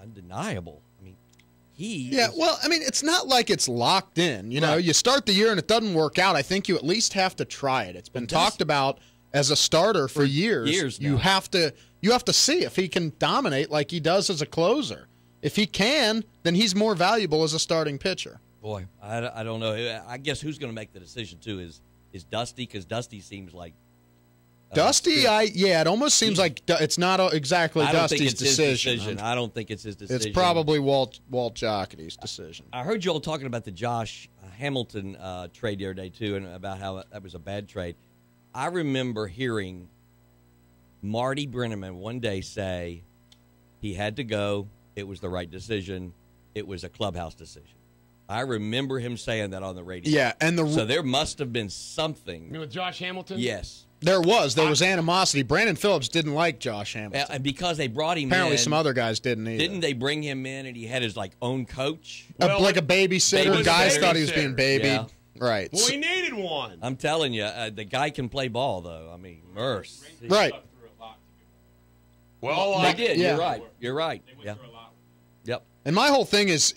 undeniable. I mean, it's not like it's locked in. You know, Right. you start the year and it doesn't work out. I think you at least have to try it. It's been talked about as a starter for years. years You now. have to see if he can dominate like he does as a closer. If he can, then he's more valuable as a starting pitcher. Boy, I don't know. I guess who's going to make the decision too is Dusty, because Dusty seems like Dusty, it almost seems like it's not exactly I don't think Dusty's it's his decision. I don't think it's his decision. It's probably Walt Jocketty's decision. I heard you all talking about the Josh Hamilton trade the other day too, and about how that was a bad trade. I remember hearing Marty Brenneman one day say he had to go. It was the right decision. It was a clubhouse decision. I remember him saying that on the radio. Yeah, and so there must have been something. With Josh Hamilton? Yes. There was animosity. Brandon Phillips didn't like Josh Hamilton. And because they brought him Apparently in. some other guys didn't either. Didn't they bring him in and he had his own coach? Like a babysitter. Guys thought he was being babied. Yeah. Right. Well, he needed one. I'm telling you, the guy can play ball, though. I mean, Merce. Right. Well, They did. yeah. You're right. You're right. Yeah. Yep. And my whole thing is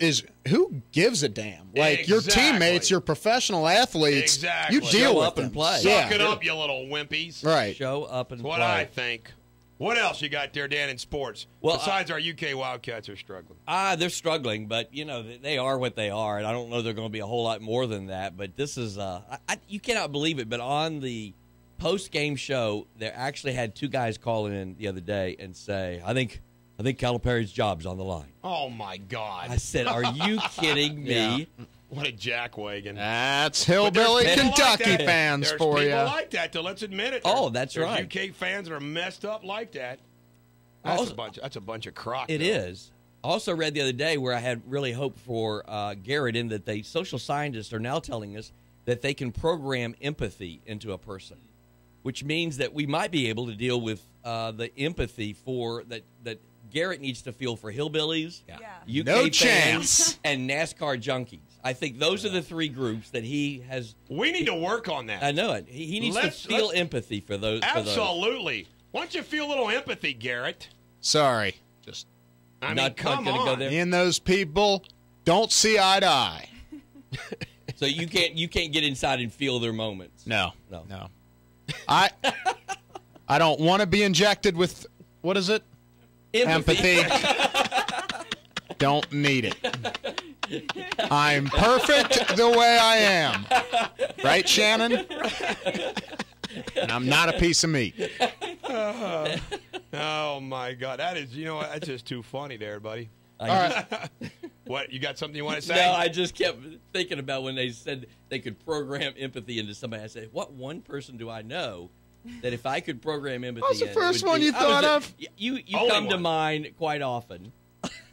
who gives a damn? Like your Exactly. teammates, your professional athletes, Exactly. you deal Show with up and them. play. Yeah. Suck it up, you little wimpies. Right. Show up and That's what play. I think. What else you got there, Dan, in sports? Well, Besides our UK Wildcats are struggling. They're struggling, but they are what they are, and I don't know they're going to be a whole lot more than that. But this is you cannot believe it. But on the post-game show, they actually had two guys call in the other day and say, "I think Calipari's job's on the line." Oh my God! I said, "Are you kidding me?" What a jackwagon! That's hillbilly But there's people Kentucky like that. fans There's for you. people like that, though. Let's admit it. Oh, that's There's right. UK fans that are messed up like that. That's a bunch of crock. It though. is. I also read the other day where I had really hoped for Garrett in that the social scientists are now telling us that they can program empathy into a person, which means that we might be able to deal with the empathy for that Garrett needs to feel for hillbillies, UK No fans, chance. and NASCAR junkies. I think those are the three groups that he has. We need to work on that. I know it. He needs to feel empathy for those. Absolutely. Why don't you feel a little empathy, Garrett? Sorry. Just I mean, Not come gonna on. go there. me and those people don't see eye to eye. So you can't get inside and feel their moments. No. No. I don't want to be injected with, what is it? Empathy. Don't need it. I'm perfect the way I am. Right, Shannon? And I'm not a piece of meat. Oh my God, that is that's just too funny there, buddy. All right. What, you got something you want to say? No, I just kept thinking about when they said they could program empathy into somebody. I said, what one person do I know that if I could program empathy What's the in, it first would one be- you I was thought a- of? You Only come to one. mind quite often.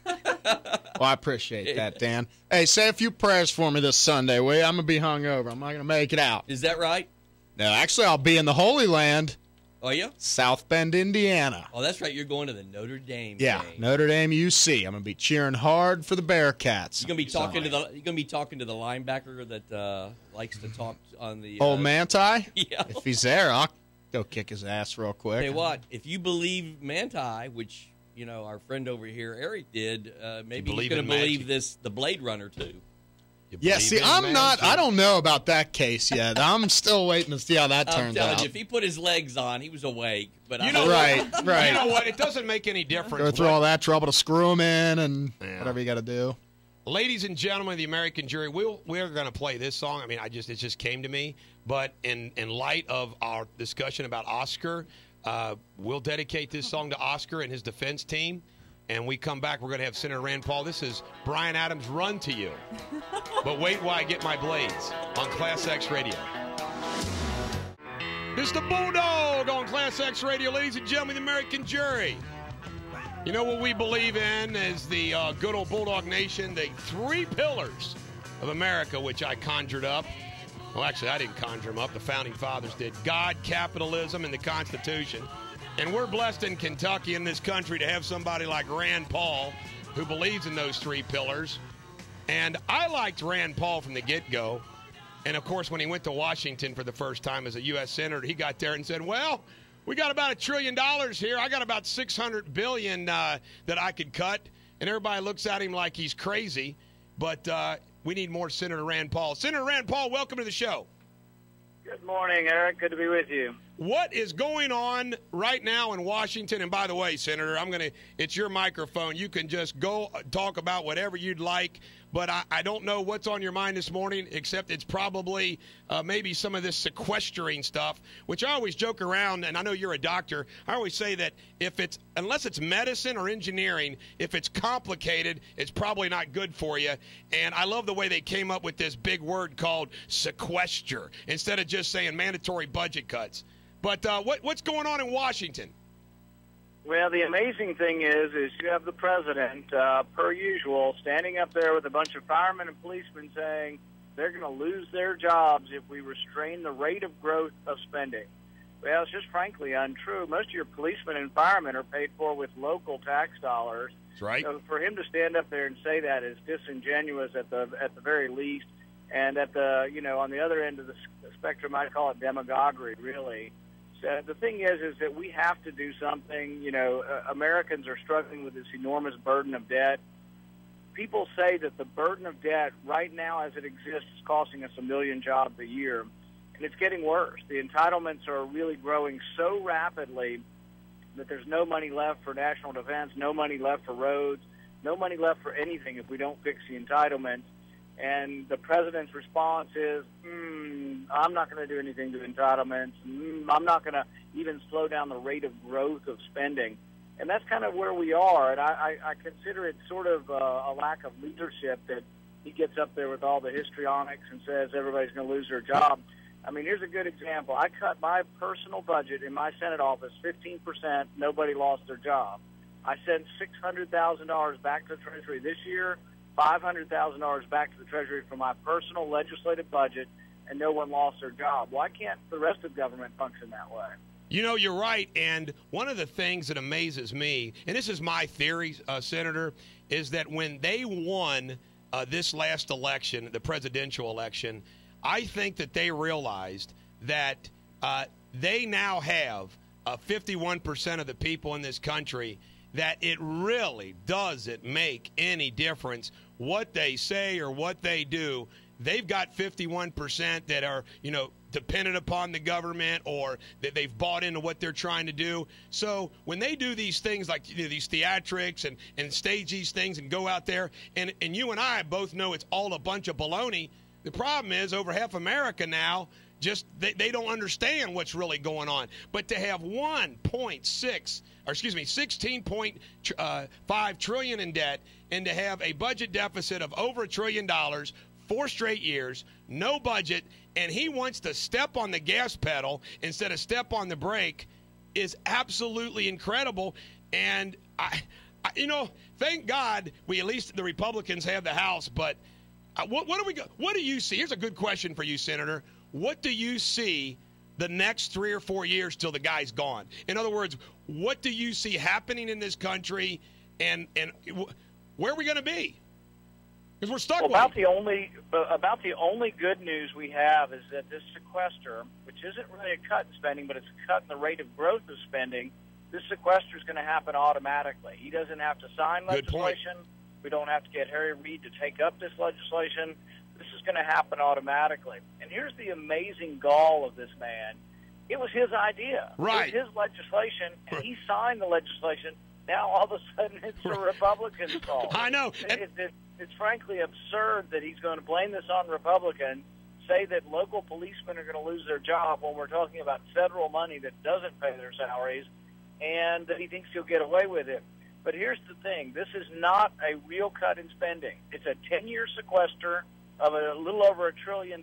Well, I appreciate that, Dan. Hey, say a few prayers for me this Sunday, will you? I'm going to be hungover. I'm not going to make it out. Is that right? No, actually, I'll be in the Holy Land, Oh, yeah? South Bend, Indiana. Oh, that's right. You're going to the Notre Dame Yeah, game. Notre Dame UC. I'm going to be cheering hard for the Bearcats. You're gonna be talking to the linebacker that likes to talk on the Old Manti? Yeah. If he's there, I'll go kick his ass real quick. Tell you what, if you believe Manti, which our friend over here Eric did, maybe he's believe going in to believe magic. the Blade Runner too. You Yeah, believe see, in I'm man not. too? I don't know about that case yet. I'm still waiting to see how that I'm turns telling out. you, if he put his legs on, he was awake. But You know Right, what? right. You know what? It doesn't make any difference. Go through what- all that trouble to screw him in and Yeah. whatever you got to do. Ladies and gentlemen of the American jury, we're going to play this song. I mean, it just came to me. But in light of our discussion about Oscar, we'll dedicate this song to Oscar and his defense team. And we come back, we're going to have Senator Rand Paul. This is Brian Adams' Run to You. But wait while I get my blades on ClassX Radio. This is the Bulldog on ClassX Radio. Ladies and gentlemen, the American jury. You know what we believe in is the good old Bulldog Nation, the 3 pillars of America, which I conjured up. Well, actually, I didn't conjure them up. The Founding Fathers did. God, capitalism, and the Constitution. And we're blessed in Kentucky, in this country, to have somebody like Rand Paul who believes in those 3 pillars. And I liked Rand Paul from the get-go. And, of course, when he went to Washington for the first time as a U.S. Senator, he got there and said, well, we got about $1 trillion here. I got about $600 billion that I could cut. And everybody looks at him like he's crazy. But we need more Senator Rand Paul. Senator Rand Paul, welcome to the show. Good morning, Eric. Good to be with you. What is going on right now in Washington? And by the way, Senator, it's your microphone. You can just go talk about whatever you'd like. But I don't know what's on your mind this morning, except it's probably maybe some of this sequestering stuff, which I always joke around, and I know you're a doctor. I always say that unless it's medicine or engineering, if it's complicated, it's probably not good for you. And I love the way they came up with this big word called sequester instead of just saying mandatory budget cuts. But what's going on in Washington? Well, the amazing thing is you have the president, per usual, standing up there with a bunch of firemen and policemen saying they're going to lose their jobs if we restrain the rate of growth of spending. Well, it's just frankly untrue. Most of your policemen and firemen are paid for with local tax dollars. That's right. So for him to stand up there and say that is disingenuous at the very least, and at the on the other end of the spectrum, I call it demagoguery, really. The thing is that we have to do something. Americans are struggling with this enormous burden of debt. People say that the burden of debt right now as it exists is costing us 1 million jobs a year, and it's getting worse. The entitlements are really growing so rapidly that there's no money left for national defense, no money left for roads, no money left for anything if we don't fix the entitlements. And the president's response is, I'm not going to do anything to entitlements. I'm not going to even slow down the rate of growth of spending. And that's kind of where we are. And I consider it sort of a lack of leadership that he gets up there with all the histrionics and says everybody's going to lose their job. I mean, here's a good example. I cut my personal budget in my Senate office 15%. Nobody lost their job. I sent $600,000 back to the Treasury this year, $500,000 back to the Treasury for my personal legislative budget, and no one lost their job. Why can't the rest of government function that way? You're right. And one of the things that amazes me, and this is my theory, Senator, is that when they won this last election, the presidential election, I think that they realized that they now have 51% of the people in this country that it really doesn't make any difference what they say or what they do. They've got 51% that are, dependent upon the government, or that they've bought into what they're trying to do. So when they do these things like these theatrics and stage these things and go out there, and you and I both know it's all a bunch of baloney, the problem is over half America now just they don't understand what's really going on. But to have 16.5 trillion in debt, and to have a budget deficit of over $1 trillion, 4 straight years, no budget, and he wants to step on the gas pedal instead of step on the brake, is absolutely incredible. And I thank God at least the Republicans have the House. But what do you see? Here's a good question for you, Senator. What do you see the next 3 or 4 years till the guy's gone? In other words, what do you see happening in this country, and where are we going to be? Because we're stuck with about the only good news we have is that this sequester, which isn't really a cut in spending, but it's a cut in the rate of growth of spending, this sequester is going to happen automatically. He doesn't have to sign legislation. We don't have to get Harry Reid to take up this legislation. The is going to happen automatically. And here's the amazing gall of this man. It was his idea. Right. It was his legislation, and he signed the legislation. Now, all of a sudden, it's the Republicans' fault. I know. It's frankly absurd that he's going to blame this on Republicans, say that local policemen are going to lose their job when we're talking about federal money that doesn't pay their salaries, and that he thinks he'll get away with it. But here's the thing. This is not a real cut in spending. It's a 10-year sequester of a little over $1 trillion.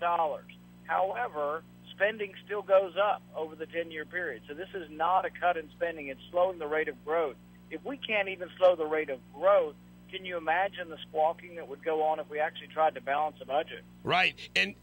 However, spending still goes up over the 10-year period. So this is not a cut in spending. It's slowing the rate of growth. If we can't even slow the rate of growth, can you imagine the squawking that would go on if we actually tried to balance a budget? Right. And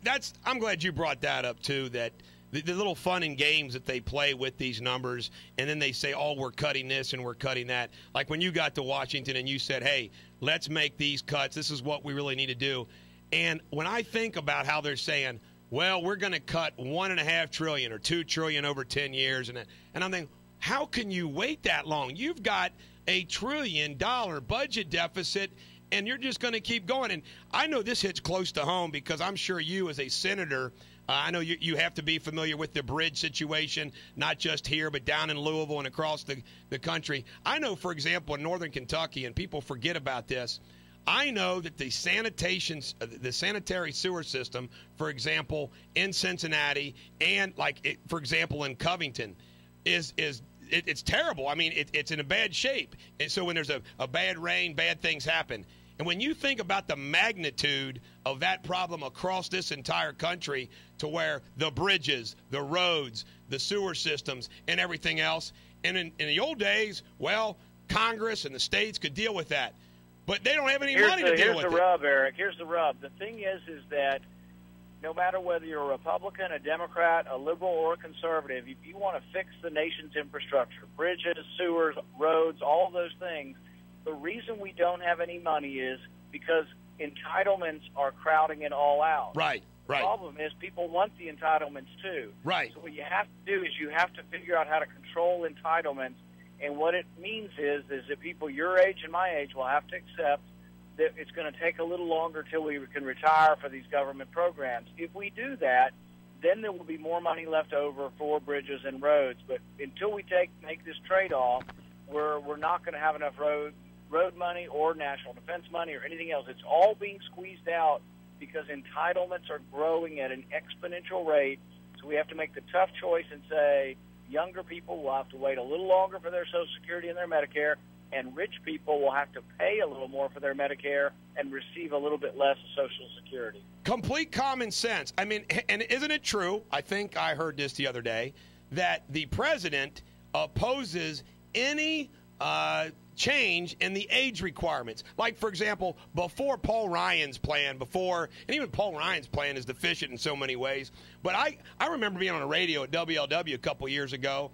I'm glad you brought that up, too, that the little fun and games that they play with these numbers, and then they say, oh, we're cutting this and we're cutting that. Like when you got to Washington and you said, hey, let's make these cuts. This is what we really need to do. And when I think about how they're saying, well, we're going to cut $1.5 trillion or $2 trillion over 10 years, and I'm thinking, how can you wait that long? You've got $1 trillion budget deficit, and you're just going to keep going. And I know this hits close to home because I'm sure you as a senator, I know you have to be familiar with the bridge situation, not just here, but down in Louisville and across the country. I know, for example, in northern Kentucky, and people forget about this, I know that the sanitary sewer system, for example, in Cincinnati and, for example, in Covington, it's terrible. I mean, it's in a bad shape. And so when there's a bad rain, bad things happen. And when you think about the magnitude of that problem across this entire country to where the bridges, the roads, the sewer systems, and everything else, and in the old days, well, Congress and the states could deal with that. But they don't have any money to deal with it. Here's the rub, Eric. Here's the rub. The thing is that no matter whether you're a Republican, a Democrat, a liberal, or a conservative, if you want to fix the nation's infrastructure, bridges, sewers, roads, all of those things, the reason we don't have any money is because entitlements are crowding it all out. Right. The problem is people want the entitlements too. Right. So what you have to do is you have to figure out how to control entitlements. And what it means is that people your age and my age will have to accept that it's going to take a little longer till we can retire for these government programs. If we do that, then there will be more money left over for bridges and roads. But until we make this trade-off, we're not going to have enough road money or national defense money or anything else. It's all being squeezed out because entitlements are growing at an exponential rate. So we have to make the tough choice and say, younger people will have to wait a little longer for their Social Security and their Medicare, and rich people will have to pay a little more for their Medicare and receive a little bit less of Social Security. Complete common sense. I mean, and isn't it true, I think I heard this the other day, that the president opposes any change in the age requirements? Like, for example, before Paul Ryan's plan, and even Paul Ryan's plan is deficient in so many ways, but I remember being on the radio at WLW a couple years ago,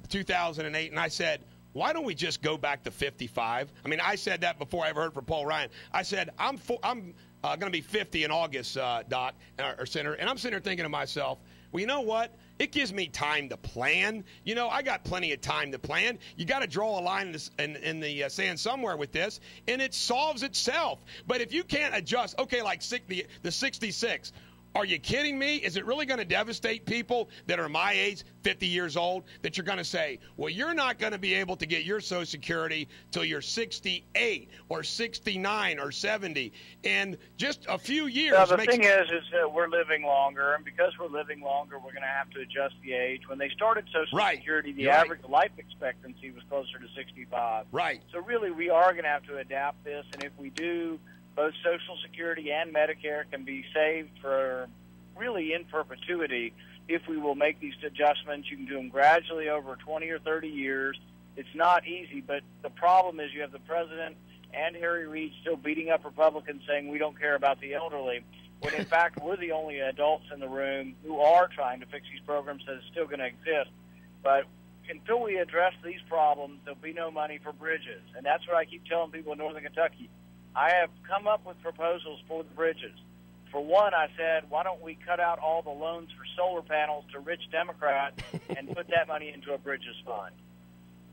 2008, and I said, why don't we just go back to 55? I mean, I said that before I ever heard from Paul Ryan. I said, I'm going to be 50 in August, Doc, or Senator, and I'm sitting there thinking to myself, well, you know what? It gives me time to plan. You know, I got plenty of time to plan. You got to draw a line in the sand somewhere with this, and it solves itself. But if you can't adjust, okay, like the 66, are you kidding me? Is it really going to devastate people that are my age, 50 years old, that you're going to say, well, you're not going to be able to get your Social Security till you're 68 or 69 or 70? And just a few years. Now, the thing is that we're living longer, and because we're living longer, we're going to have to adjust the age. When they started Social Security, the average life expectancy was closer to 65. Right. So really, we are going to have to adapt this, and if we do, both Social Security and Medicare can be saved for really in perpetuity if we will make these adjustments. You can do them gradually over 20 or 30 years. It's not easy, but the problem is you have the president and Harry Reid still beating up Republicans saying we don't care about the elderly, when in fact we're the only adults in the room who are trying to fix these programs that is still going to exist. But until we address these problems, there'll be no money for bridges. And that's what I keep telling people in northern Kentucky. I have come up with proposals for the bridges. For one, I said, why don't we cut out all the loans for solar panels to rich Democrats and put that money into a bridges fund?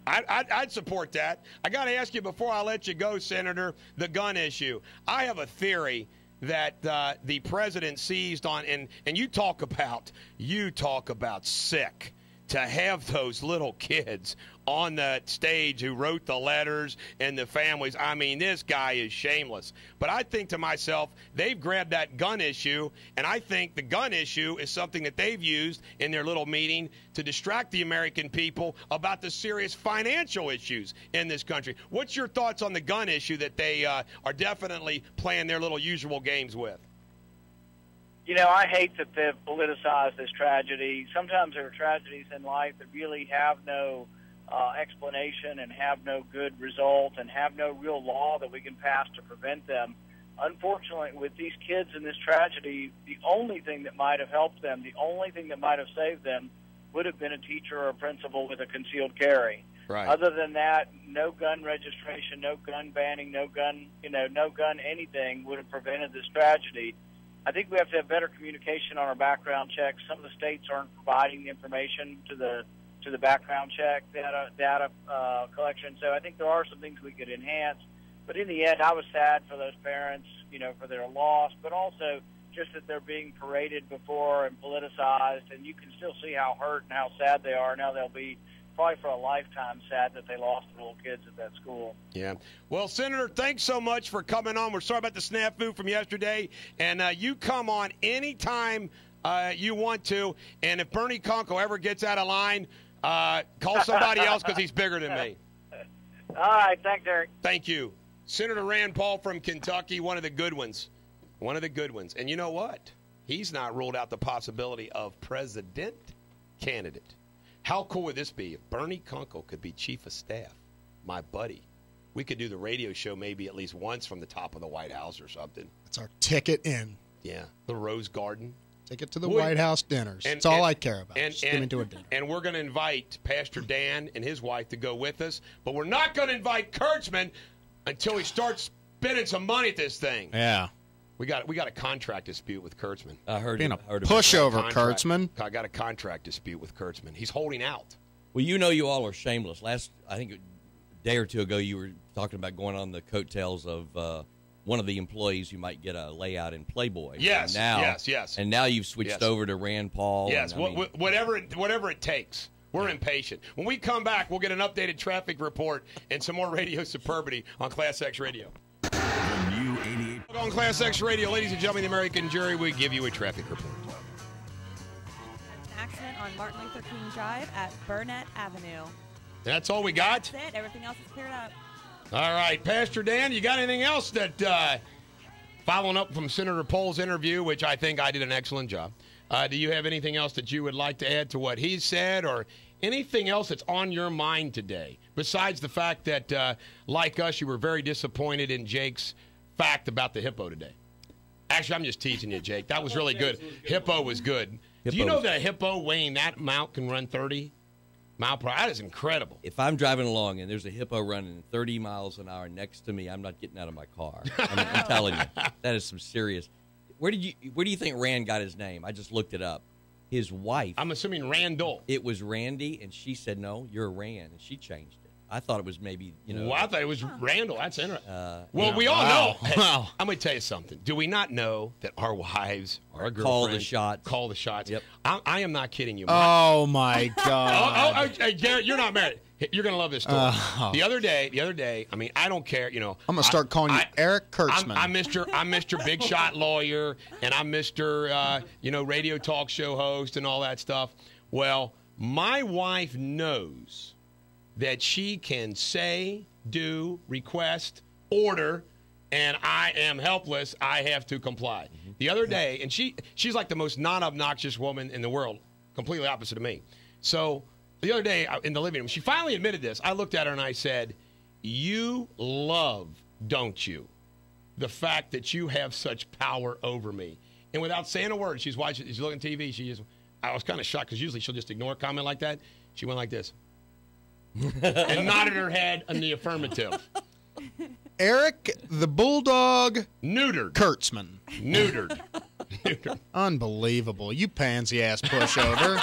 I'd support that. I got to ask you before I let you go, Senator, the gun issue. I have a theory that the president seized on, and you talk about sick. To have those little kids on the stage who wrote the letters and the families, I mean, this guy is shameless. But I think to myself, they've grabbed that gun issue, and I think the gun issue is something that they've used in their little meeting to distract the American people about the serious financial issues in this country. What's your thoughts on the gun issue that they are definitely playing their little usual games with? You know, I hate that they've politicized this tragedy. Sometimes there are tragedies in life that really have no explanation and have no good result and have no real law that we can pass to prevent them. Unfortunately, with these kids in this tragedy, the only thing that might have helped them, the only thing that might have saved them, would have been a teacher or a principal with a concealed carry. Right. Other than that, no gun registration, no gun banning, no gun anything would have prevented this tragedy. I think we have to have better communication on our background checks. Some of the states aren't providing the information to the background check data collection. So I think there are some things we could enhance. But in the end, I was sad for those parents, for their loss, but also just that they're being paraded before and politicized. And you can still see how hurt and how sad they are. Now they'll be probably for a lifetime sad that they lost the little kids at that school. Yeah. Well, Senator, thanks so much for coming on. We're sorry about the snafu from yesterday. And you come on anytime you want to. And if Bernie Conkle ever gets out of line, call somebody else because he's bigger than me. All right. Thanks, Eric. Thank you. Senator Rand Paul from Kentucky, one of the good ones. One of the good ones. And you know what? He's not ruled out the possibility of president candidate. How cool would this be if Bernie Conkle could be chief of staff, my buddy? We could do the radio show maybe at least once from the top of the White House or something. That's our ticket in. Yeah, the Rose Garden. Ticket to the White House dinners. That's all I care about. Just give me to a dinner. And we're going to invite Pastor Dan and his wife to go with us, but we're not going to invite Kurtzman until he starts spending some money at this thing. Yeah. We got a contract dispute with Kurtzman. I heard Being it. a pushover, Kurtzman. I got a contract dispute with Kurtzman. He's holding out. Well, you all are shameless. I think a day or two ago, you were talking about going on the coattails of one of the employees who might get a layout in Playboy. Yes, yes. And now you've switched over to Rand Paul. Yes, whatever it takes. We're impatient. When we come back, we'll get an updated traffic report and some more radio superbity on ClassX Radio. On ClassX Radio, ladies and gentlemen, the American jury, we give you a traffic report. An accident on Martin Luther King Drive at Burnett Avenue. That's all we got? That's it. Everything else is cleared up. All right, Pastor Dan, you got anything else that, following up from Senator Poll's interview, which I think I did an excellent job, do you have anything else that you would like to add to what he said or anything else that's on your mind today, besides the fact that, like us, you were very disappointed in Jake's fact about the hippo today? Actually, I'm just teasing you, Jake. That was really good. Hippo was good. Do you know that a hippo weighing that amount can run 30 mile per hour? That is incredible. If I'm driving along and there's a hippo running 30 miles an hour next to me, I'm not getting out of my car. I'm telling you, that is some serious. Where do you think Rand got his name? I just looked it up. His wife. I'm assuming Randall. It was Randy, and she said, "No, you're Rand," and she changed it. I thought it was maybe, Well, I thought it was Randall. That's interesting. We all know. Hey, I'm going to tell you something. Do we not know that our wives, our girlfriends, call the shots? Call the shots. Yep. I am not kidding you. Oh my God. Hey, Garrett, you're not married. You're going to love this story. The other day, I mean, I don't care. I'm going to start calling you Eric Kurtzman. I'm Mr. Big Shot Lawyer, and I'm Mr. Radio talk show host and all that stuff. Well, my wife knows that she can say, do, request, order, and I am helpless. I have to comply. Mm-hmm. The other day, and she's like the most non-obnoxious woman in the world, completely opposite of me. So the other day in the living room, she finally admitted this. I looked at her and I said, "You love, don't you, the fact that you have such power over me?" And without saying a word, she's looking at TV. I was kind of shocked because usually she'll just ignore a comment like that. She went like this. And nodded her head in the affirmative. Eric the Bulldog Neutered. Kurtzman. Neutered. Unbelievable. You pansy-ass pushover.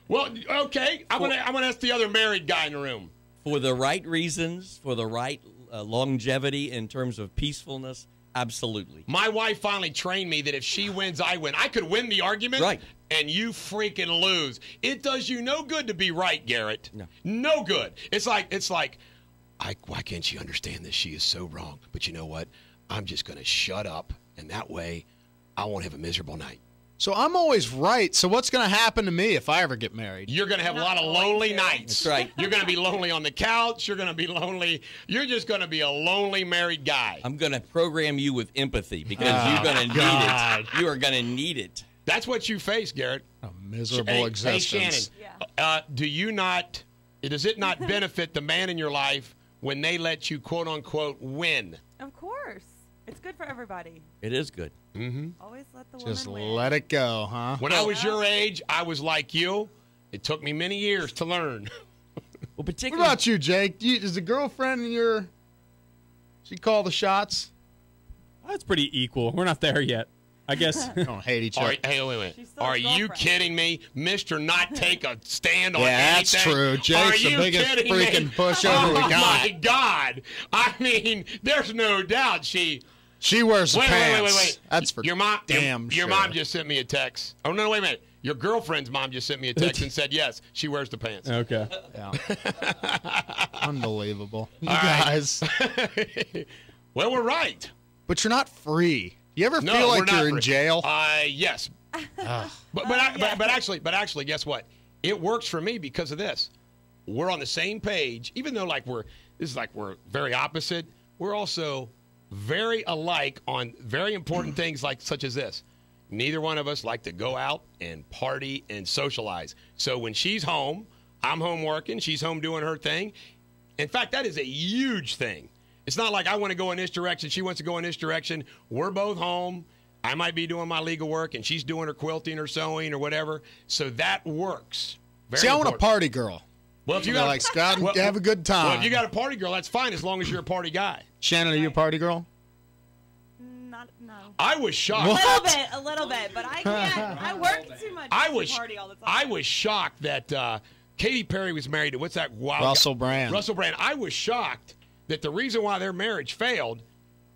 Well, okay. I'm gonna ask the other married guy in the room. For the right reasons, for the right longevity in terms of peacefulness, Absolutely. My wife finally trained me that if she wins, I win. I could win the argument, Right. and you freaking lose. It does you no good to be right, Garrett. No. No good. It's like, why can't she understand this? She is so wrong. But you know what? I'm just going to shut up, and that way I won't have a miserable night. So I'm always right. So what's going to happen to me if I ever get married? You're going to have a lot of lonely nights. That's right. You're going to be lonely on the couch. You're going to be lonely. You're just going to be a lonely married guy. I'm going to program you with empathy because you're going to need it. You are going to need it. That's what you face, Garrett. A miserable Hey, existence. Shannon, does it not benefit the man in your life when they let you, quote unquote, win? Of course. It's good for everybody. It is good. Always let the Just woman win. let it go, huh? When I was your age, I was like you. It took me many years to learn. Well, What particularly about you, Jake? Is the girlfriend in your... She call the shots? That's pretty equal. We're not there yet. I guess. Don't hate each other. Hey, wait. She's still Are his you girlfriend. kidding me? Mr. Not take a stand on Yeah, anything? that's true. Jake's the Are you biggest kidding freaking me? pushover we got. Oh, my God. I mean, there's no doubt she wears the pants. Wait. That's for your mom. damn your sure. mom just sent me a text. Oh, no, wait a minute. Your girlfriend's mom just sent me a text and said, yes, she wears the pants. Okay. Yeah. Unbelievable. You All right. guys. Well, we're right. But you're not free. You ever No, feel we're like not you're in free. jail? Yes. But actually, guess what? It works for me because of this. We're on the same page, even though we're very opposite. We're also very alike on very important things such as this. Neither one of us like to go out and party and socialize. So when she's home, I'm home working. She's home doing her thing. In fact, that is a huge thing. It's not like I want to go in this direction. She wants to go in this direction. We're both home. I might be doing my legal work, and she's doing her quilting or sewing or whatever. So that works. Very See, I want a important. party girl. Well, if you You're got like, Scott, have a good time. Well, if you got a party girl, that's fine as long as you're a party guy. Shannon, are you a party girl? No. I was shocked. A little bit, but I can't. I work too much to party all the time. I was shocked that Katy Perry was married to, what's that wild Russell guy? Brand. Russell Brand. I was shocked that the reason why their marriage failed,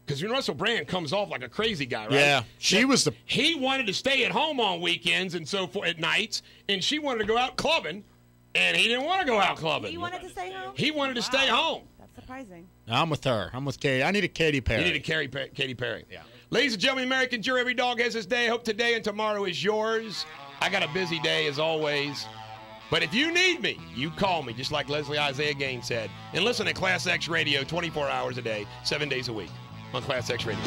because Russell Brand comes off like a crazy guy, right? Yeah. He wanted to stay at home on weekends and so forth at nights, and she wanted to go out clubbing, and he didn't want to go out clubbing. He wanted to stay home? He wanted to stay home. That's surprising. I'm with her. I'm with Katy. I need a Katy Perry. You need to Katy Perry. Yeah. Ladies and gentlemen, American jury, every dog has his day. I hope today and tomorrow is yours. I got a busy day as always. But if you need me, you call me, just like Leslie Isaiah Gaines said. And listen to Class X Radio 24 hours a day, 7 days a week on Class X Radio.